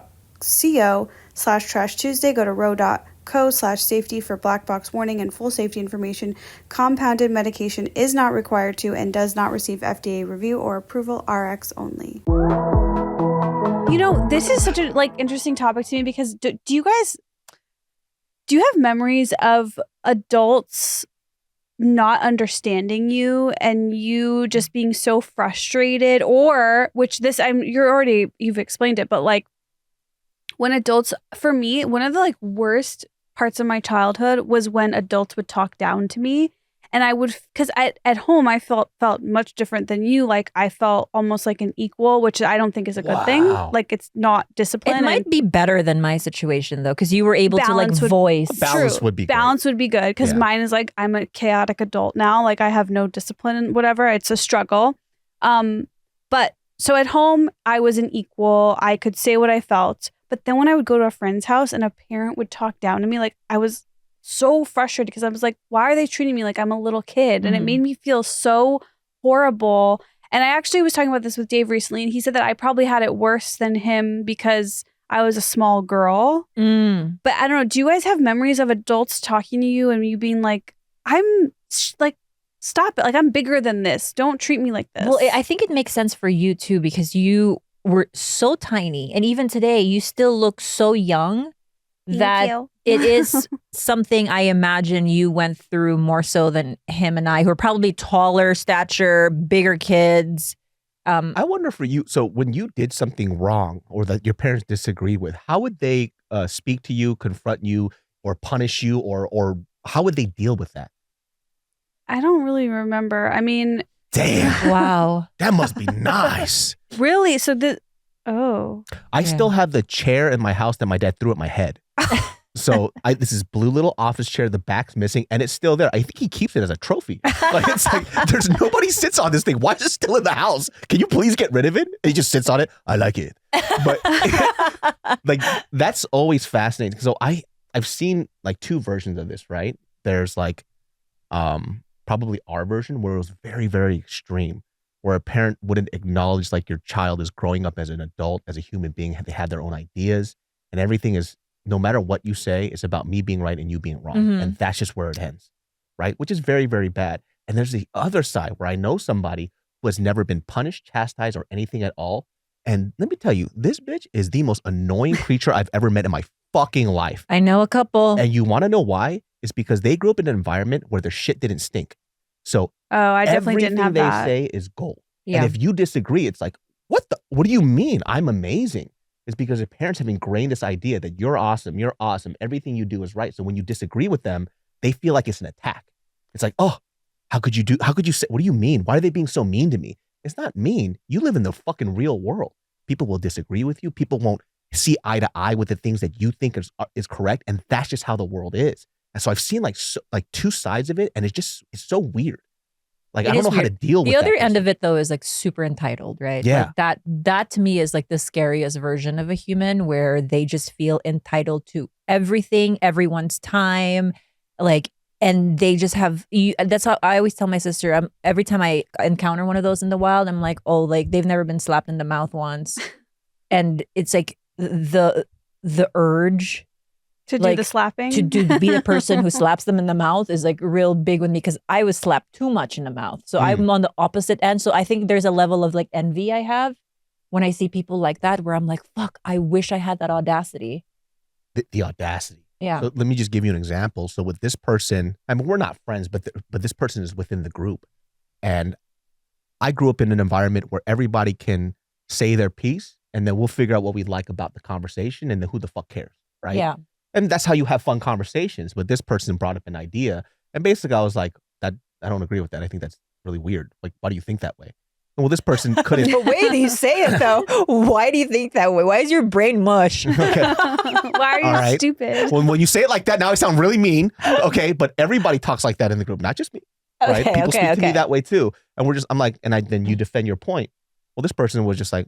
Tuesday. Go to ro.co/safety for black box warning and full safety information. Compounded medication is not required to and does not receive FDA review or approval. RX only. You know, this is such a interesting topic to me because do you have memories of adults not understanding you and you just being so frustrated, or you've explained it, but like when adults, for me, one of the worst parts of my childhood was when adults would talk down to me. And I would, because at home, I felt much different than you. Like, I felt almost like an equal, which I don't think is a good thing. Like, it's not discipline. It might be better than my situation, though, because you were able to voice. Balance would be good. Balance would be good, because mine is I'm a chaotic adult now. Like, I have no discipline and whatever. It's a struggle. But so at home, I was an equal. I could say what I felt. But then when I would go to a friend's house and a parent would talk down to me, I was so frustrated because I was like, why are they treating me like I'm a little kid? And it made me feel so horrible. And I actually was talking about this with Dave recently, and he said that I probably had it worse than him because I was a small girl. But I don't know, do you guys have memories of adults talking to you and you being like, stop it. I'm bigger than this. Don't treat me like this. Well, I think it makes sense for you too, because you were so tiny. And even today, you still look so young. That it is something I imagine you went through more so than him and I, who are probably taller stature, bigger kids. I wonder for you, so when you did something wrong or that your parents disagreed with, how would they speak to you, confront you, or punish you, or how would they deal with that? I don't really remember. I mean... Damn. Wow. That must be nice. Really? So I still have the chair in my house that my dad threw at my head. So this is blue little office chair. The back's missing, and it's still there. I think he keeps it as a trophy. It's there's nobody sits on this thing. Why is it still in the house? Can you please get rid of it? And he just sits on it. I like it, but that's always fascinating. So I've seen two versions of this. Right? There's probably our version where it was very, very extreme, where a parent wouldn't acknowledge your child is growing up as an adult, as a human being. They have their own ideas, and everything is, no matter what you say, it's about me being right and you being wrong. And that's just where it ends, right? Which is very, very bad. And there's the other side where I know somebody who has never been punished, chastised, or anything at all. And let me tell you, this bitch is the most annoying creature I've ever met in my fucking life. I know a couple. And you want to know why? It's because they grew up in an environment where their shit didn't stink. So I definitely didn't have everything that. they say is gold. Yeah. And if you disagree, it's like, what do you mean? I'm amazing. It's because their parents have ingrained this idea that you're awesome, everything you do is right. So when you disagree with them, they feel like it's an attack. It's like, oh, how could you say, what do you mean? Why are they being so mean to me? It's not mean. You live in the fucking real world. People will disagree with you. People won't see eye to eye with the things that you think is correct. And that's just how the world is. And so I've seen like two sides of it. And it's so weird. Like, I don't know how to deal with the other that end of it, though, is like super entitled, right? Yeah. Like that to me is like the scariest version of a human, where they just feel entitled to everything, everyone's time, like, and they just have. That's how I always tell my sister. Every time I encounter one of those in the wild, I'm like, oh, like they've never been slapped in the mouth once, and it's like the urge. To do the slapping? To be the person who slaps them in the mouth is like real big with me, because I was slapped too much in the mouth. So I'm on the opposite end. So I think there's a level of like envy I have when I see people like that, where I'm like, fuck, I wish I had that audacity. The audacity. Yeah. So let me just give you an example. So with this person, I mean, we're not friends, but this person is within the group. And I grew up in an environment where everybody can say their piece, and then we'll figure out what we like about the conversation, and then who the fuck cares, right? Yeah. And that's how you have fun conversations. But this person brought up an idea, and basically I was like, that I don't agree with that. I think that's really weird. Like, why do you think that way? Well, this person couldn't. The way that you say it, though, why do you think that way? Why is your brain mush? Okay. Why are you stupid? Well, when you say it like that, now I sound really mean. Okay, but everybody talks like that in the group, not just me. Right? People speak to me that way too. And I'm like, then you defend your point. Well, this person was just like,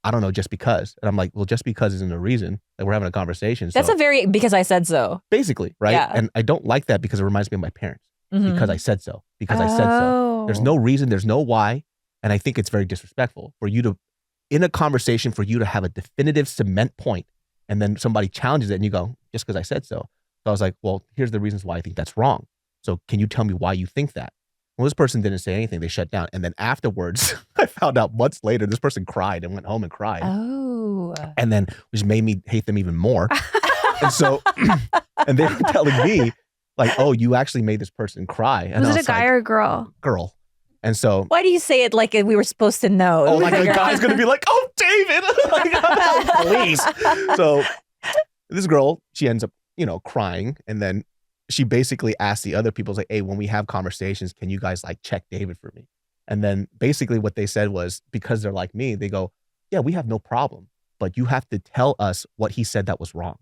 I don't know, just because. And I'm like, well, just because isn't a reason. Like, we're having a conversation. That's a very, because I said so. Basically, right? Yeah. And I don't like that because it reminds me of my parents. Mm-hmm. Because I said so. Because I said so. There's no reason. There's no why. And I think it's very disrespectful for you to, in a conversation, for you to have a definitive cement point, and then somebody challenges it and you go, just because I said so. So I was like, well, here's the reasons why I think that's wrong. So can you tell me why you think that? Well, this person didn't say anything. They shut down. And then afterwards, I found out months later, this person cried and went home and cried. Oh. And then, which made me hate them even more. And so, and they were telling me, like, oh, you actually made this person cry. And was I it a guy or a girl? Girl. And so. Why do you say it like we were supposed to know? Oh, like the guy's going to be like, oh, David. Please. So this girl, she ends up, crying. And then she basically asked the other people, like, hey, when we have conversations, can you guys like check David for me? And then basically what they said was, because they're like me, they go, yeah, we have no problem, but you have to tell us what he said that was wrong.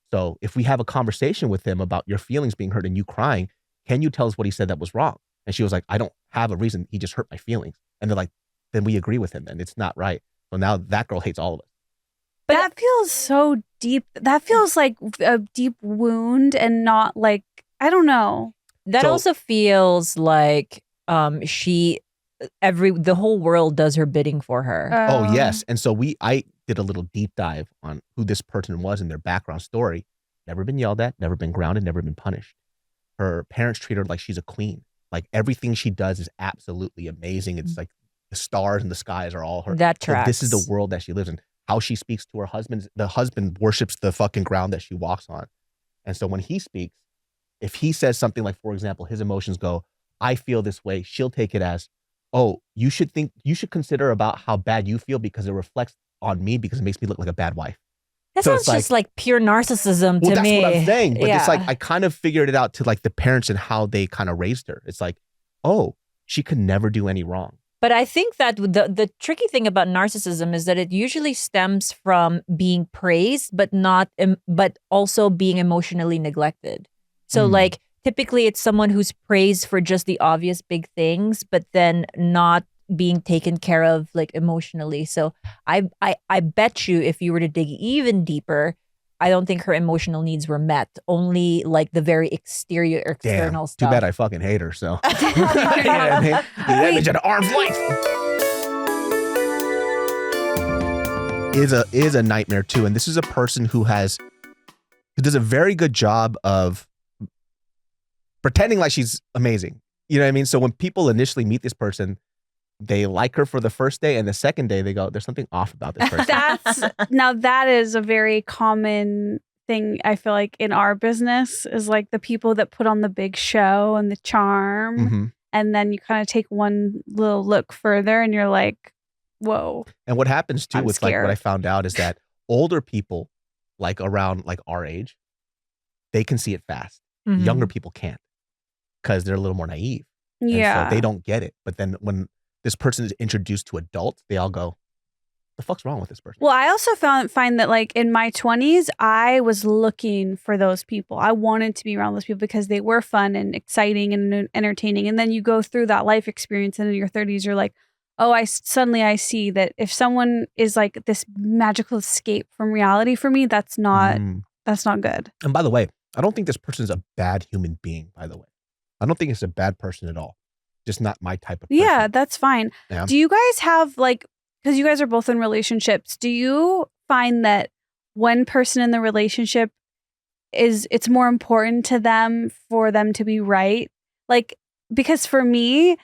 So if we have a conversation with him about your feelings being hurt and you crying, can you tell us what he said that was wrong? And she was like, I don't have a reason. He just hurt my feelings. And they're like, then we agree with him then. It's not right. So now that girl hates all of us. But that feels so deep. That feels like a deep wound and not like, I don't know. That also feels like the whole world does her bidding for her. Oh, yes. And so I did a little deep dive on who this person was and their background story. Never been yelled at, never been grounded, never been punished. Her parents treat her like she's a queen. Like everything she does is absolutely amazing. It's like the stars and the skies are all her. That tracks. So this is the world that she lives in. How she speaks to her husband, the husband worships the fucking ground that she walks on. And so when he speaks, if he says something like, for example, his emotions go, I feel this way, she'll take it as, oh, you should consider about how bad you feel because it reflects on me because it makes me look like a bad wife. That sounds just like pure narcissism to me. That's what I'm saying. But yeah. It's like, I kind of figured it out to like the parents and how they kind of raised her. It's like, oh, she could never do any wrong. But I think that the tricky thing about narcissism is that it usually stems from being praised, but also being emotionally neglected. So like typically it's someone who's praised for just the obvious big things, but then not being taken care of like emotionally. So I bet you if you were to dig even deeper, I don't think her emotional needs were met. Only like the very external stuff. Too bad I fucking hate her. So that image at arm's length is a nightmare too. And this is a person who does a very good job of pretending like she's amazing. You know what I mean? So when people initially meet this person, they like her for the first day, and the second day they go, there's something off about this person. Now that is a very common thing, I feel like, in our business, is like the people that put on the big show and the charm. Mm-hmm. And then you kind of take one little look further and you're like, whoa. And what happens too I'm with like scared. what I found out is that older people, like around like our age, they can see it fast. Mhm. Younger people can't because they're a little more naive. Yeah. And so they don't get it. But then when this person is introduced to adults, they all go, the fuck's wrong with this person? Well, I also find that like in my 20s, I was looking for those people. I wanted to be around those people because they were fun and exciting and entertaining. And then you go through that life experience, and in your 30s, you're like, oh, I see that if someone is like this magical escape from reality for me, that's not good. And by the way, I don't think this person is a bad human being, by the way. I don't think it's a bad person at all. Just not my type of person. Yeah, that's fine. Yeah. Do you guys have like, because you guys are both in relationships, do you find that one person in the relationship it's more important to them for them to be right? Like, because for me,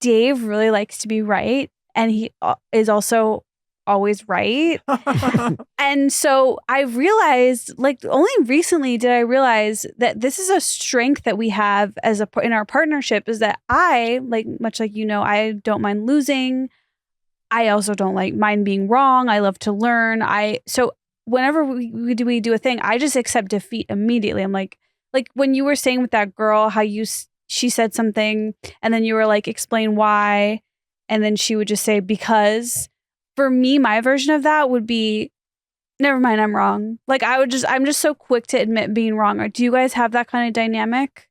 Dave really likes to be right, and he is also always right. And so I realized, like, only recently did I realize that this is a strength that we have in our partnership, is that I, like, much like, I don't mind losing. I also don't mind being wrong. I love to learn. So whenever we do a thing, I just accept defeat immediately. I'm like when you were saying with that girl, how she said something and then you were like, explain why. And then she would just say, because. For me, my version of that would be, never mind, I'm wrong. Like I'm just so quick to admit being wrong. Or do you guys have that kind of dynamic?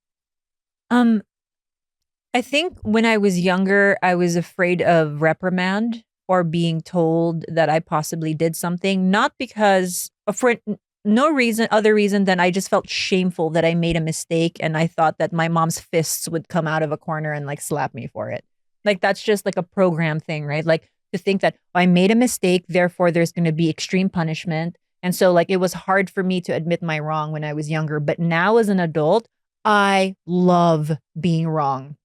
I think when I was younger, I was afraid of reprimand or being told that I possibly did something, not because for no other reason than I just felt shameful that I made a mistake, and I thought that my mom's fists would come out of a corner and like slap me for it. Like that's just like a program thing, right? Like to think that I made a mistake, therefore there's going to be extreme punishment. And so like it was hard for me to admit my wrong when I was younger. But now as an adult, I love being wrong.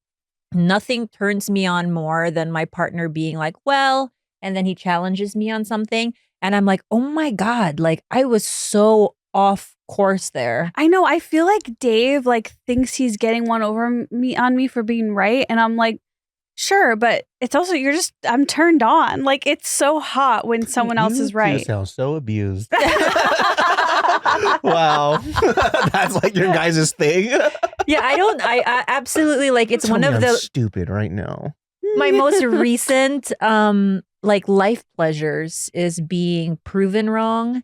Nothing turns me on more than my partner being like, well, and then he challenges me on something. And I'm like, oh my God, like I was so off course there. I know. I feel like Dave like thinks he's getting one over on me for being right. And I'm like, sure, but it's also, I'm turned on. Like it's so hot when someone else is right. You sound so abused. Wow. That's like your guys' thing. Yeah, I absolutely like it's Tell one me of I'm the stupid right now. my most recent like life pleasures is being proven wrong,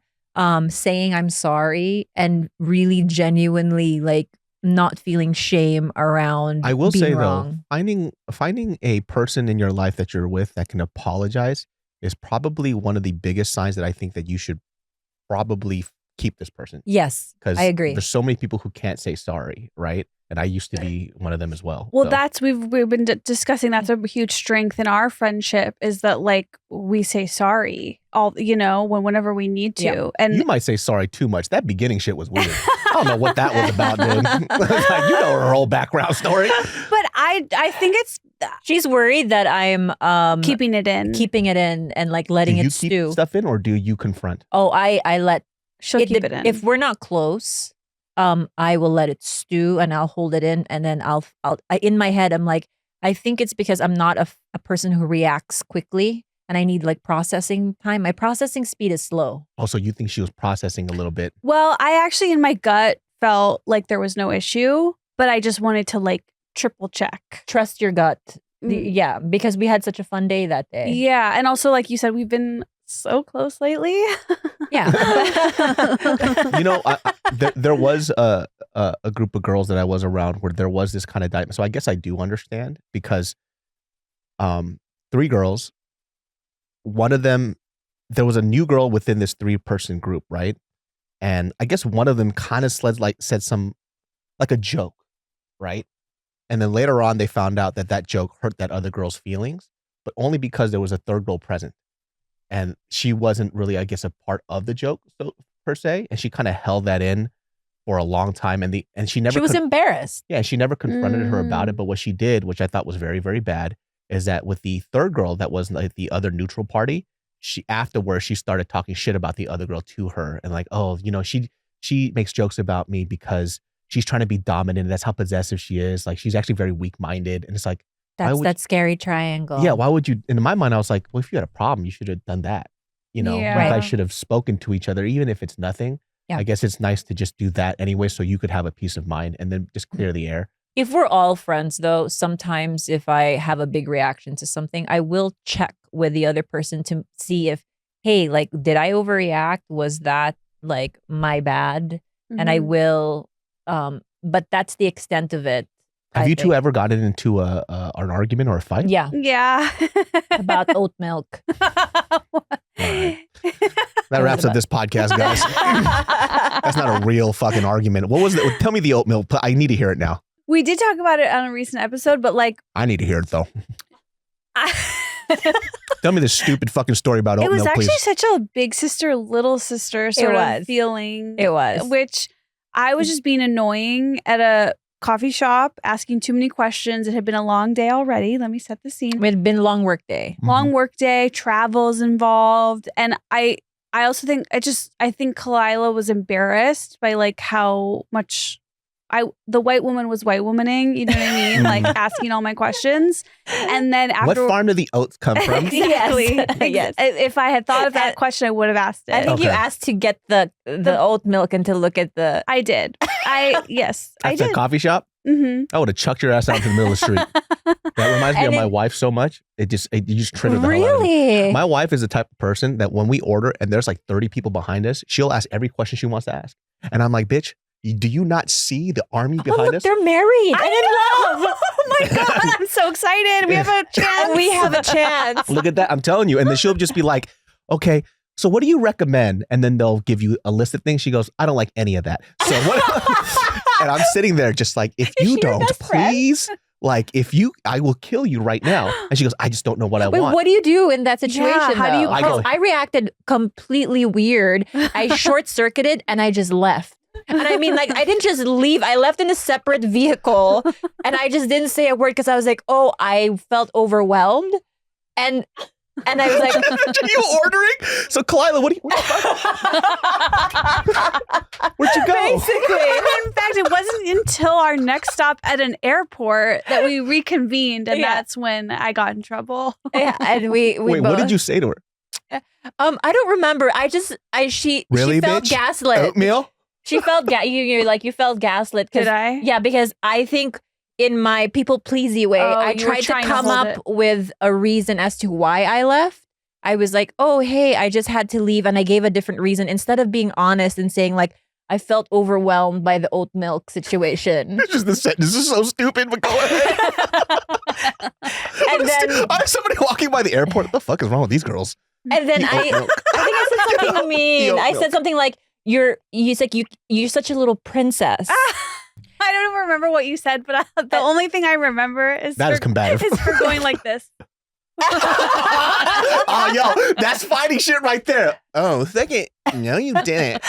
saying I'm sorry, and really genuinely like not feeling shame around I will being say wrong. though, finding a person in your life that you're with that can apologize is probably one of the biggest signs that I think that you should probably keep this person. Yes, Because I agree. there's so many people who can't say sorry, right? And I used to be one of them as well. Well, so. we've been discussing, that's a huge strength in our friendship, is that like we say sorry whenever we need to. Yeah. And You might say sorry too much. That beginning shit was weird. I don't know what that was about, dude. It's like, you know her whole background story. but I think it's She's worried that I'm keeping it in. and like letting Do you it keep stew. stuff in or do you confront? Oh, I let She'll keep it in. If we're not close, I will let it stew and I'll hold it in, and then I'll in my head I'm like, I think it's because I'm not a person who reacts quickly, and I need like processing time. My processing speed is slow. Also, you think she was processing a little bit. Well, I actually in my gut felt like there was no issue, but I just wanted to like triple check. Trust your gut. Yeah, because we had such a fun day that day. Yeah, and also like you said, we've been so close lately. Yeah. There was a group of girls that I was around where there was this kind of dynamic. So I guess I do understand, because 3 girls, one of them, there was a new girl within this 3-person group, right? And I guess one of them kind of said some, like a joke, right? And then later on, they found out that joke hurt that other girl's feelings, but only because there was a 3rd girl present. And she wasn't really, I guess, a part of the joke, so per se. And she kind of held that in for a long time. And she never... She was embarrassed. Yeah, she never confronted her about it. But what she did, which I thought was very, very bad, is that with the third girl that was like the other neutral party, she afterwards she started talking shit about the other girl to her and like, oh, you know, she makes jokes about me because she's trying to be dominant. That's how possessive she is. Like she's actually very weak-minded. And it's like, that's that scary triangle. Yeah, why would you? In my mind, I was like, well, if you had a problem, you should have done that. You know, you guys should have spoken to each other, even if it's nothing. Yeah. I guess it's nice to just do that anyway, so you could have a peace of mind and then just clear the air. If we're all friends, though, sometimes if I have a big reaction to something, I will check with the other person to see if, hey, like, did I overreact? Was that like my bad? And I will, but that's the extent of it. Have you two ever gotten into an argument or a fight? Yeah. Yeah. About oat milk. Right. That wraps up this podcast, guys. That's not a real fucking argument. What was it? Tell me the oat milk. I need to hear it now. We did talk about it on a recent episode, but like... I need to hear it, though. Tell me this stupid fucking story about oat milk, please. It was actually such a big sister, little sister sort of feeling. It was. Which I was just being annoying at a coffee shop, asking too many questions. It had been a long day already. Let me set the scene. It had been a long work day. Long work day, travels involved. And I also think, I think Khalyla was embarrassed by like how much... the white woman was white womaning, you know what I mean? Like asking all my questions. And then after... What farm do the oats come from? Exactly. Yes. If I had thought of that question, I would have asked it. I think you asked to get the oat milk and to look at the... I did. Yes, I did. At the coffee shop? Mm-hmm. I would have chucked your ass out to the middle of the street. That reminds me of my wife so much. You just triggered the hell out of me. My wife is the type of person that when we order and there's like 30 people behind us, she'll ask every question she wants to ask. And I'm like, bitch, do you not see the army behind us? They're married. I'm in love. Oh my God. I'm so excited. We have a chance. We have a chance. Look at that. I'm telling you. And then she'll just be like, okay, so what do you recommend? And then they'll give you a list of things. She goes, I don't like any of that. So what? And I'm sitting there just like, if you don't, please. Like, I will kill you right now. And she goes, I just don't know what I want. What do you do in that situation? Yeah, how do you? I reacted completely weird. I short circuited and I just left. And I mean, like, I didn't just leave. I left in a separate vehicle and I just didn't say a word because I was like, oh, I felt overwhelmed. And I was like, you ordering? So Khalyla, what where'd you go? Basically. In fact, it wasn't until our next stop at an airport that we reconvened. And that's when I got in trouble. Yeah, and we Wait, both, what did you say to her? I don't remember. She felt gaslit. Oatmeal? She felt you felt gaslit. Did I? Yeah, because I think in my people-pleasy way, I tried to come up with a reason as to why I left. I was like, oh, hey, I just had to leave. And I gave a different reason instead of being honest and saying like, I felt overwhelmed by the oat milk situation. It's just the sentence. This is so stupid, but go ahead. And then somebody walking by the airport. What the fuck is wrong with these girls? And then I think I said something mean. I said something like, you're such a little princess. I don't even remember what you said, but the only thing I remember is combative. Is for going like this. Oh, yo, that's fighting shit right there. Oh, second. No, you didn't.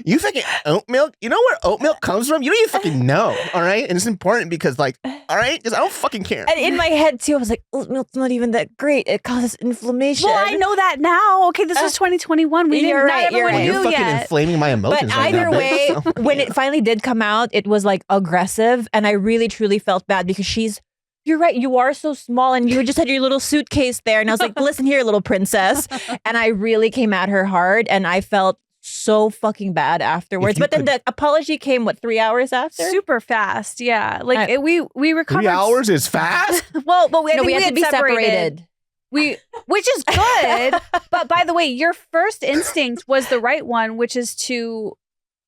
You fucking oat milk? You know where oat milk comes from? You don't even fucking know, all right? And it's important because, like, all right? Because I don't fucking care. And in my head, too, I was like, oat milk's not even that great. It causes inflammation. Well, I know that now. Okay, this is 2021. We didn't right, everyone right. knew You're fucking yet. inflaming my emotions. But right either now, way, bitch. when it finally did come out, it was, like, aggressive. And I really, truly felt bad because you're right. You are so small and you just had your little suitcase there. And I was like, listen here, little princess. And I really came at her hard and I felt so fucking bad afterwards. But then the apology came, 3 hours after? Super fast. Yeah. Like we recovered. 3 hours is fast? Well, but we had to be separated. Which is good. But by the way, your first instinct was the right one, which is to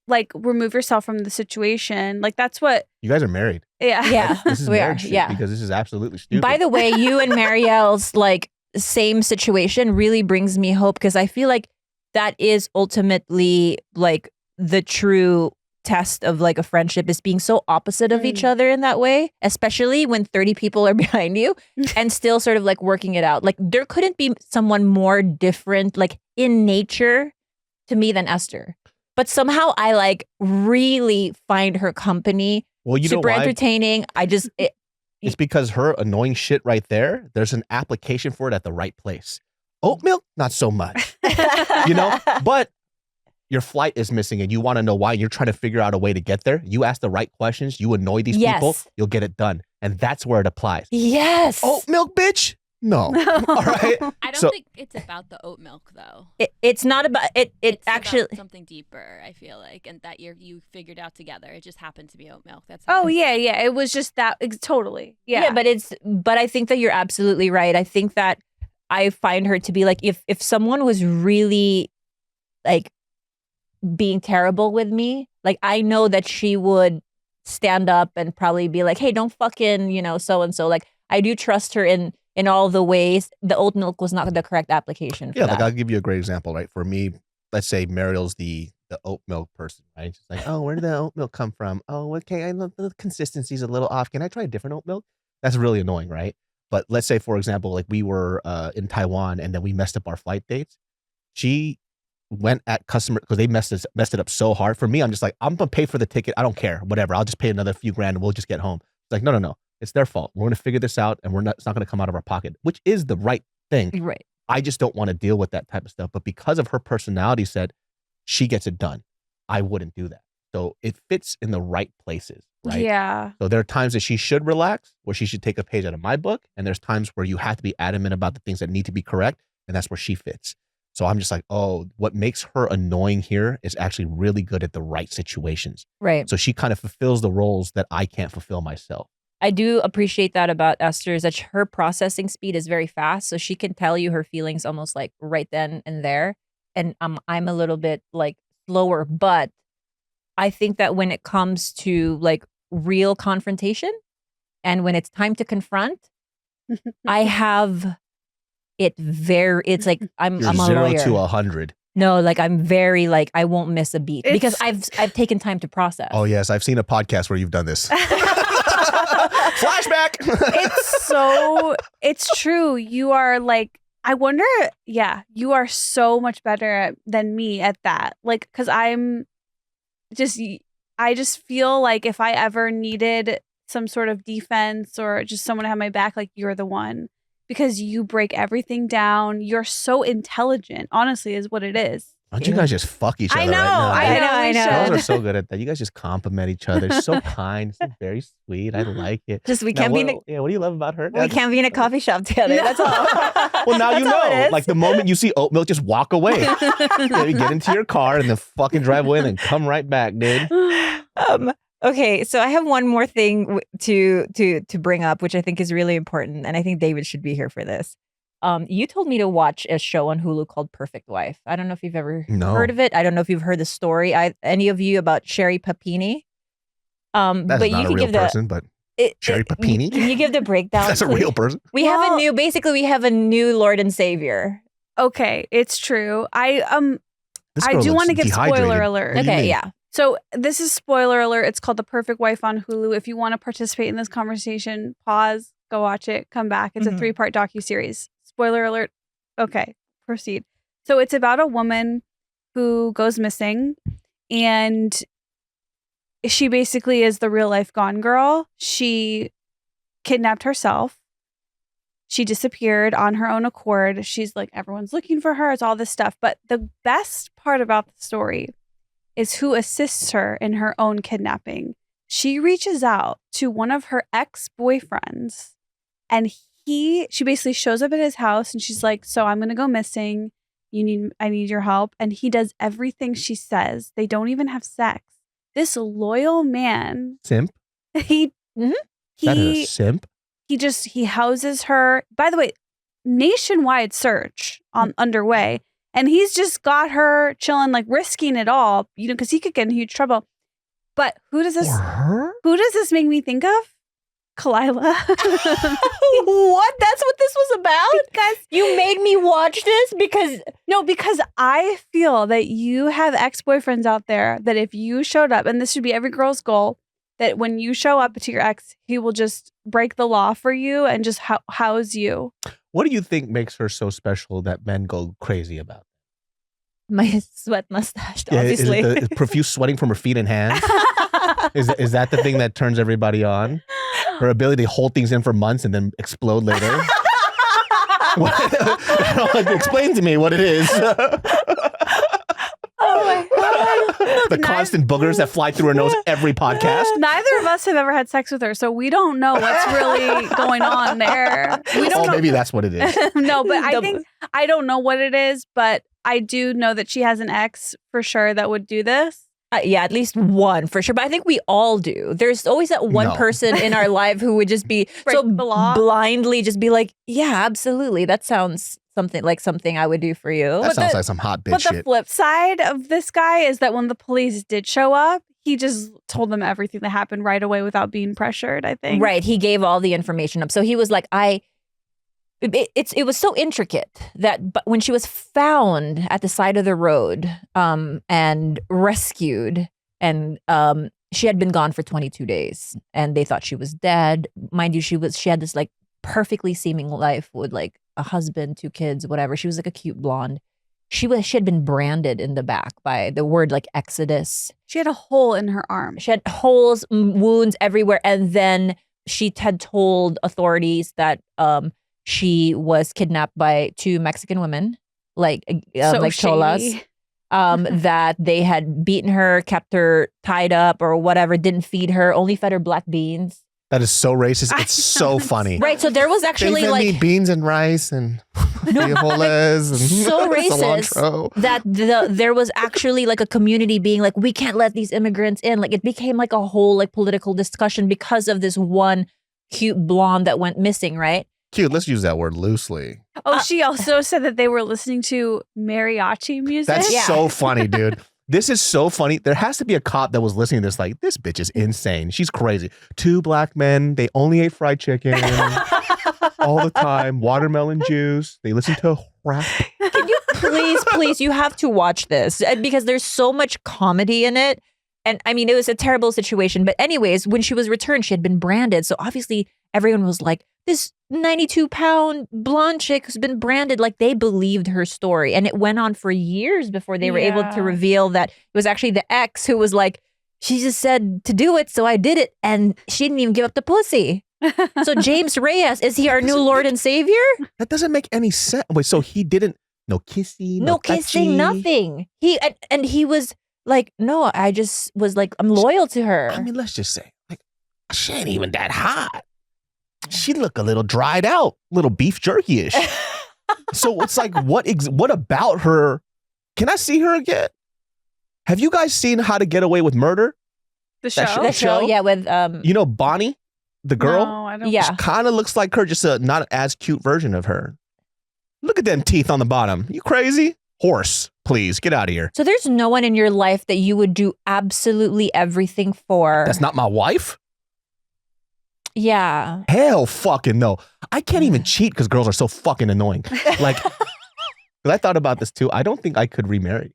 like remove yourself from the situation. Like that's what you guys are married. Yeah. Yeah. This is we are. marriage shit Yeah. because this is absolutely stupid. By the way, you and Marielle's like same situation really brings me hope because I feel like that is ultimately like the true test of like a friendship is being so opposite of each other in that way, especially when 30 people are behind you and still sort of like working it out. Like there couldn't be someone more different like in nature to me than Esther. But somehow I like really find her company super entertaining. It's because her annoying shit right there, there's an application for it at the right place. Oat milk, not so much. But your flight is missing and you want to know why. You're trying to figure out a way to get there. You ask the right questions. You annoy these people. You'll get it done. And that's where it applies. Yes. Oat milk, bitch? No. All right. I don't think it's about the oat milk though. It's not about it. It's actually about something deeper. I feel like, and that you figured out together. It just happened to be oat milk. That's yeah. It was just that totally. Yeah. But I think that you're absolutely right. I think that I find her to be like if someone was really like being terrible with me, like I know that she would stand up and probably be like, hey, don't fucking so and so. Like I do trust her in all the ways. The oat milk was not the correct application for that. Like I'll give you a great example, right? For me, let's say Mariel's the oat milk person, right? She's like, oh, where did the oat milk come from? Oh, okay, I love the consistency's a little off. Can I try a different oat milk? That's really annoying, right? But let's say, for example, like we were in Taiwan and then we messed up our flight dates. She went at customer because they messed it up so hard. For me, I'm just like, I'm gonna pay for the ticket. I don't care, whatever. I'll just pay another few grand and we'll just get home. It's like, no. It's their fault. We're going to figure this out and it's not going to come out of our pocket, which is the right thing. Right. I just don't want to deal with that type of stuff. But because of her personality set, she gets it done. I wouldn't do that. So it fits in the right places, right? Yeah. So there are times that she should relax, where she should take a page out of my book. And there's times where you have to be adamant about the things that need to be correct. And that's where she fits. So I'm just like, oh, what makes her annoying here is actually really good at the right situations. Right. So she kind of fulfills the roles that I can't fulfill myself. I do appreciate that about Esther, is that her processing speed is very fast. So she can tell you her feelings almost like right then and there. And I'm a little bit like slower, but I think that when it comes to like real confrontation and when it's time to confront, I have it's like I'm a lawyer. 0 to 100. No, like I'm very like I won't miss a beat because I've taken time to process. Oh yes, I've seen a podcast where you've done this. Flashback. It's true. You are like, I wonder, you are so much better than me at that. Like, cause I just feel like if I ever needed some sort of defense or just someone to have my back, like you're the one, because you break everything down. You're so intelligent, honestly, is what it is. Why don't you guys just fuck each other right now? I know. Girls are so good at that. You guys just compliment each other. So kind. So very sweet. I like it. Just we can't be what do you love about her? We can't be in a coffee shop together. That's all. Well, now you know. Like the moment you see oat milk, just walk away. You get into your car and then fucking drive away and then come right back, dude. Okay, so I have one more thing to bring up, which I think is really important, and I think David should be here for this. You told me to watch a show on Hulu called Perfect Wife. I don't know if you've ever heard of it. I don't know if you've heard the story. Any of you about Sherry Papini? That's but not you a can real give person, but Sherry Papini? Can you give the breakdown? That's a real person. We have a new Lord and Savior. Okay, it's true. I do want to give spoiler alert. Okay, yeah. So this is spoiler alert. It's called The Perfect Wife on Hulu. If you want to participate in this conversation, pause, go watch it, come back. It's a 3-part docuseries. Spoiler alert. Okay, proceed. So it's about a woman who goes missing, and she basically is the real life Gone Girl. She kidnapped herself. She disappeared on her own accord. She's like, everyone's looking for her. It's all this stuff. But the best part about the story is who assists her in her own kidnapping. She reaches out to one of her ex-boyfriends, and she basically shows up at his house and she's like, so I'm going to go missing. I need your help. And he does everything she says. They don't even have sex. This loyal man. Simp? Is that a simp? He houses her. By the way, nationwide search underway. And he's just got her chilling, like risking it all, because he could get in huge trouble. But who does this make me think of? Khalyla. What? That's what this was about? Because you made me watch this because I feel that you have ex-boyfriends out there that if you showed up, and this should be every girl's goal, that when you show up to your ex, he will just break the law for you and just house you. What do you think makes her so special that men go crazy about? My sweat mustache, obviously. Is it the profuse sweating from her feet and hands? Is that the thing that turns everybody on? Her ability to hold things in for months and then explode later. Explain to me what it is. Oh my God. The constant boogers that fly through her nose every podcast. Neither of us have ever had sex with her, so we don't know what's really going on there. We don't know. Maybe that's what it is. No, but I don't know what it is, but I do know that she has an ex for sure that would do this. Yeah, at least one for sure. But I think we all do. There's always that one person in our life who would just be so blindly just be like, yeah, absolutely. That sounds something I would do for you. That sounds like some hot bitch shit. But the flip side of this guy is that when the police did show up, he just told them everything that happened right away without being pressured, I think. Right. He gave all the information up. So he was like, it was so intricate but when she was found at the side of the road and rescued and she had been gone for 22 days and they thought she was dead. Mind you, she had this like perfectly seeming life with like a husband, 2 kids, whatever. She was like a cute blonde. She had been branded in the back by the word like Exodus. She had a hole in her arm. She had holes, wounds everywhere. And then she had told authorities that she was kidnapped by 2 Mexican women, like cholas, that they had beaten her, kept her tied up or whatever, didn't feed her, only fed her black beans. That is so racist. It's so funny. Right. So there was actually they fed me beans and rice and frijoles and so racist cilantro. That there was actually like a community being like, we can't let these immigrants in. Like it became like a whole like political discussion because of this one cute blonde that went missing. Right. Cute. Let's use that word loosely. Oh, she also said that they were listening to mariachi music. That's so funny, dude. This is so funny. There has to be a cop that was listening to this like, this bitch is insane. She's crazy. 2 black men. They only ate fried chicken all the time. Watermelon juice. They listen to rap. Can you please, you have to watch this because there's so much comedy in it. And I mean, it was a terrible situation. But anyways, when she was returned, she had been branded. So obviously everyone was like, this 92-pound blonde chick who's been branded, like they believed her story. And it went on for years before they were able to reveal that it was actually the ex who was like, she just said to do it, so I did it. And she didn't even give up the pussy. So James Reyes, is he our new Lord and Savior? That doesn't make any sense. Wait, so he didn't, no kissing, no kissing, nothing. And he was like, no, I just was like, I'm loyal to her. I mean, let's just say, like, she ain't even that hot. She look a little dried out, little beef jerky-ish. So it's like, what about her? Can I see her again? Have you guys seen How to Get Away with Murder? The show? The show, yeah, with you know Bonnie, the girl? No, I don't. Yeah. She kind of looks like her, just a not as cute version of her. Look at them teeth on the bottom. You crazy? Horse, please, get out of here. So there's no one in your life that you would do absolutely everything for. That's not my wife? Yeah. Hell fucking no. I can't even cheat because girls are so fucking annoying. Like, because I thought about this too. I don't think I could remarry.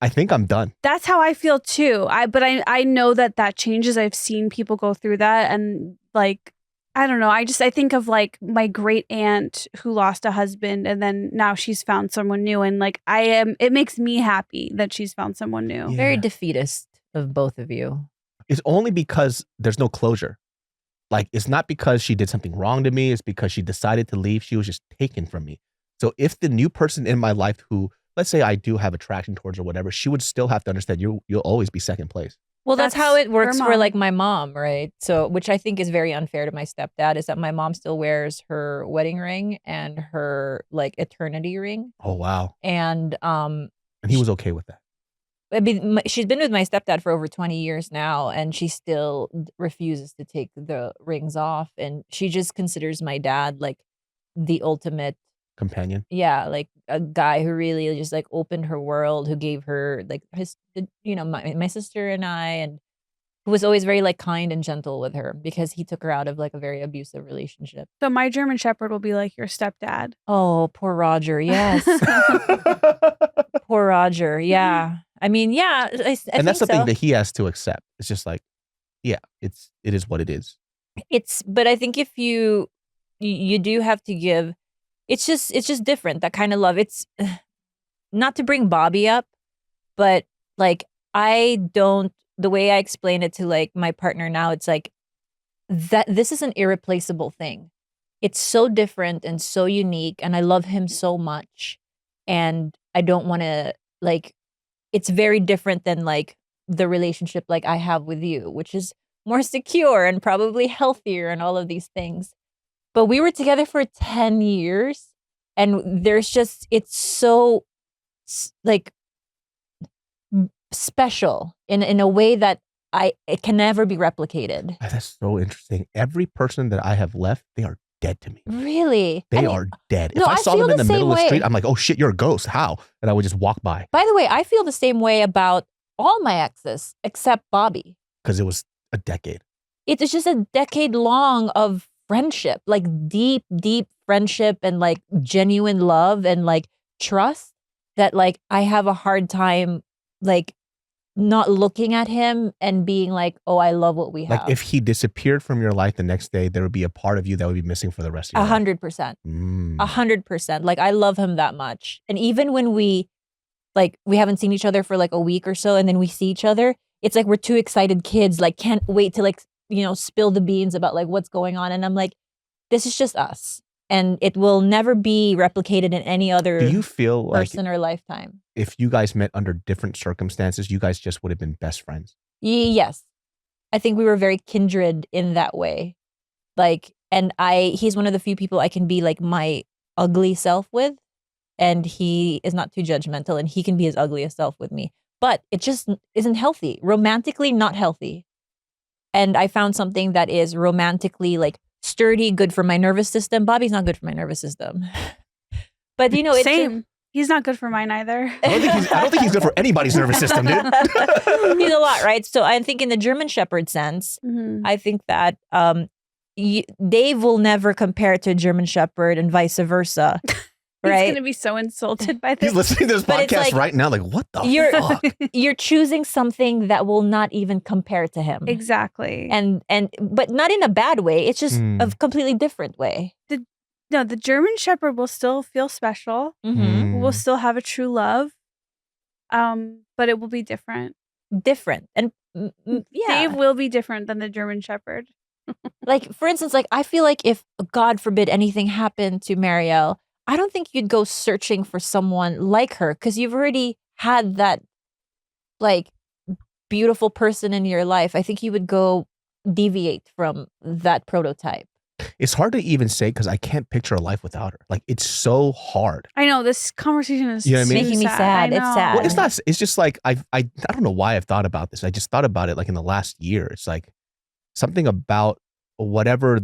I think I'm done. That's how I feel too. But I know that changes. I've seen people go through that, and like, I don't know. I think of like my great aunt who lost a husband and then now she's found someone new, and like it makes me happy that she's found someone new. Yeah. Very defeatist of both of you. It's only because there's no closure. Like, it's not because she did something wrong to me. It's because she decided to leave. She was just taken from me. So if the new person in my life who, let's say I do have attraction towards or whatever, she would still have to understand you'll always be second place. Well, that's how it works for like my mom, right? So, which I think is very unfair to my stepdad, is that my mom still wears her wedding ring and her like eternity ring. Oh, wow. And he was okay with that. I mean, she's been with my stepdad for over 20 years now, and she still refuses to take the rings off. And she just considers my dad like the ultimate companion. Yeah, like a guy who really just like opened her world, who gave her like his, my sister and I, and who was always very like kind and gentle with her because he took her out of like a very abusive relationship. So my German Shepherd will be like your stepdad. Oh, poor Roger. Yes. Poor Roger. Yeah. I mean, yeah. And that's something that he has to accept. It's just like, yeah, it is what it is. But I think if you do have to give, it's just different, that kind of love. It's not to bring Bobby up, but like, the way I explain it to like my partner now, it's like that this is an irreplaceable thing. It's so different and so unique, and I love him so much. And I don't want to, like, it's very different than like the relationship like I have with you, which is more secure and probably healthier and all of these things. But we were together for 10 years, and there's just, it's so like special in a way that it can never be replicated. That's so interesting. Every person that I have left, they are dead to me. Really? They are dead. No, if I saw them in the middle of the way. street, I'm like, oh shit, you're a ghost. How? And I would just walk by. By the way, I feel the same way about all my exes except Bobby. Because it was a decade. It's just a decade long of friendship, like deep, deep friendship and like genuine love and like trust that like I have a hard time like not looking at him and being like, oh, I love what we have. Like if he disappeared from your life the next day, there would be a part of you that would be missing for the rest of your life. 100%. 100%. Like I love him that much. And even when we haven't seen each other for like a week or so, and then we see each other, it's like we're two excited kids, like can't wait to like, you know, spill the beans about like what's going on. And I'm like, this is just us. And it will never be replicated in any other Do you feel person like or lifetime. If you guys met under different circumstances, you guys just would have been best friends? Yes. I think we were very kindred in that way. Like, and he's one of the few people I can be like my ugly self with. And he is not too judgmental, and he can be his ugliest self with me. But it just isn't healthy. Romantically, not healthy. And I found something that is romantically like sturdy, good for my nervous system. Bobby's not good for my nervous system. But you know, it's same. He's not good for mine either. I don't think he's good for anybody's nervous system, dude. He's a lot, right? So I think in the German Shepherd sense, I think that Dave will never compare to a German Shepherd and vice versa. Right? He's going to be so insulted by this. He's listening to this podcast like, right now, like, what the fuck? You're choosing something that will not even compare to him. Exactly. But not in a bad way. It's just a completely different way. The German Shepherd will still feel special. We'll still have a true love. But it will be different. Different. And yeah. Dave will be different than the German Shepherd. Like, for instance, like I feel like if, God forbid, anything happened to Marielle, I don't think you'd go searching for someone like her, because you've already had that like beautiful person in your life. I think you would go deviate from that prototype. It's hard to even say because I can't picture a life without her. Like, it's so hard. I know this conversation is making me sad. It's sad. Well, it's not. It's just like I don't know why I've thought about this. I just thought about it like in the last year. It's like something about whatever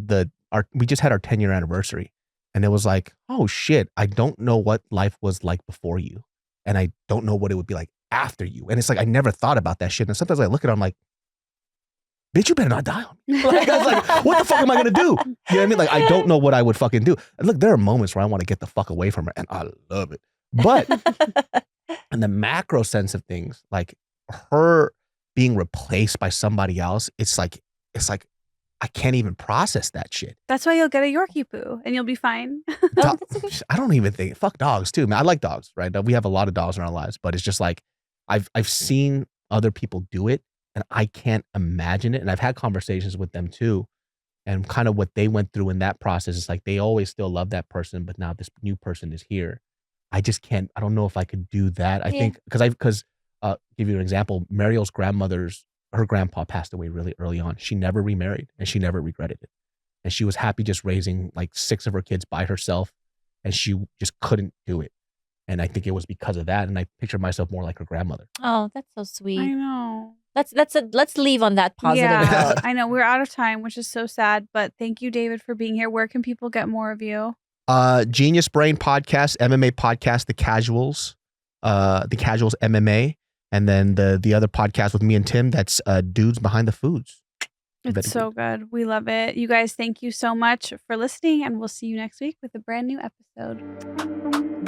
we just had our 10-year anniversary. And it was like, oh shit, I don't know what life was like before you. And I don't know what it would be like after you. And it's like, I never thought about that shit. And sometimes I look at it, I'm like, bitch, you better not die on me. Like, I was like, what the fuck am I going to do? You know what I mean? Like, I don't know what I would fucking do. And look, there are moments where I want to get the fuck away from her, and I love it. But in the macro sense of things, like her being replaced by somebody else, it's like, I can't even process that shit. That's why you'll get a Yorkie poo and you'll be fine. I don't even think, fuck dogs too, man. I like dogs, right? We have a lot of dogs in our lives, but it's just like, I've seen other people do it and I can't imagine it. And I've had conversations with them too. And kind of what they went through in that process is like, they always still love that person, but now this new person is here. I just can't, I don't know if I could do that. I think, because give you an example, Mariel's her grandpa passed away really early on. She never remarried and she never regretted it. And she was happy just raising like 6 of her kids by herself, and she just couldn't do it. And I think it was because of that. And I pictured myself more like her grandmother. Oh, that's so sweet. I know. Let's leave on that positive note. I know we're out of time, which is so sad, but thank you, David, for being here. Where can people get more of you? Genius Brain Podcast, MMA Podcast, The Casuals MMA. And then the other podcast with me and Tim, that's Dudes Behind the Foods. It's so good. We love it. You guys, thank you so much for listening, and we'll see you next week with a brand new episode.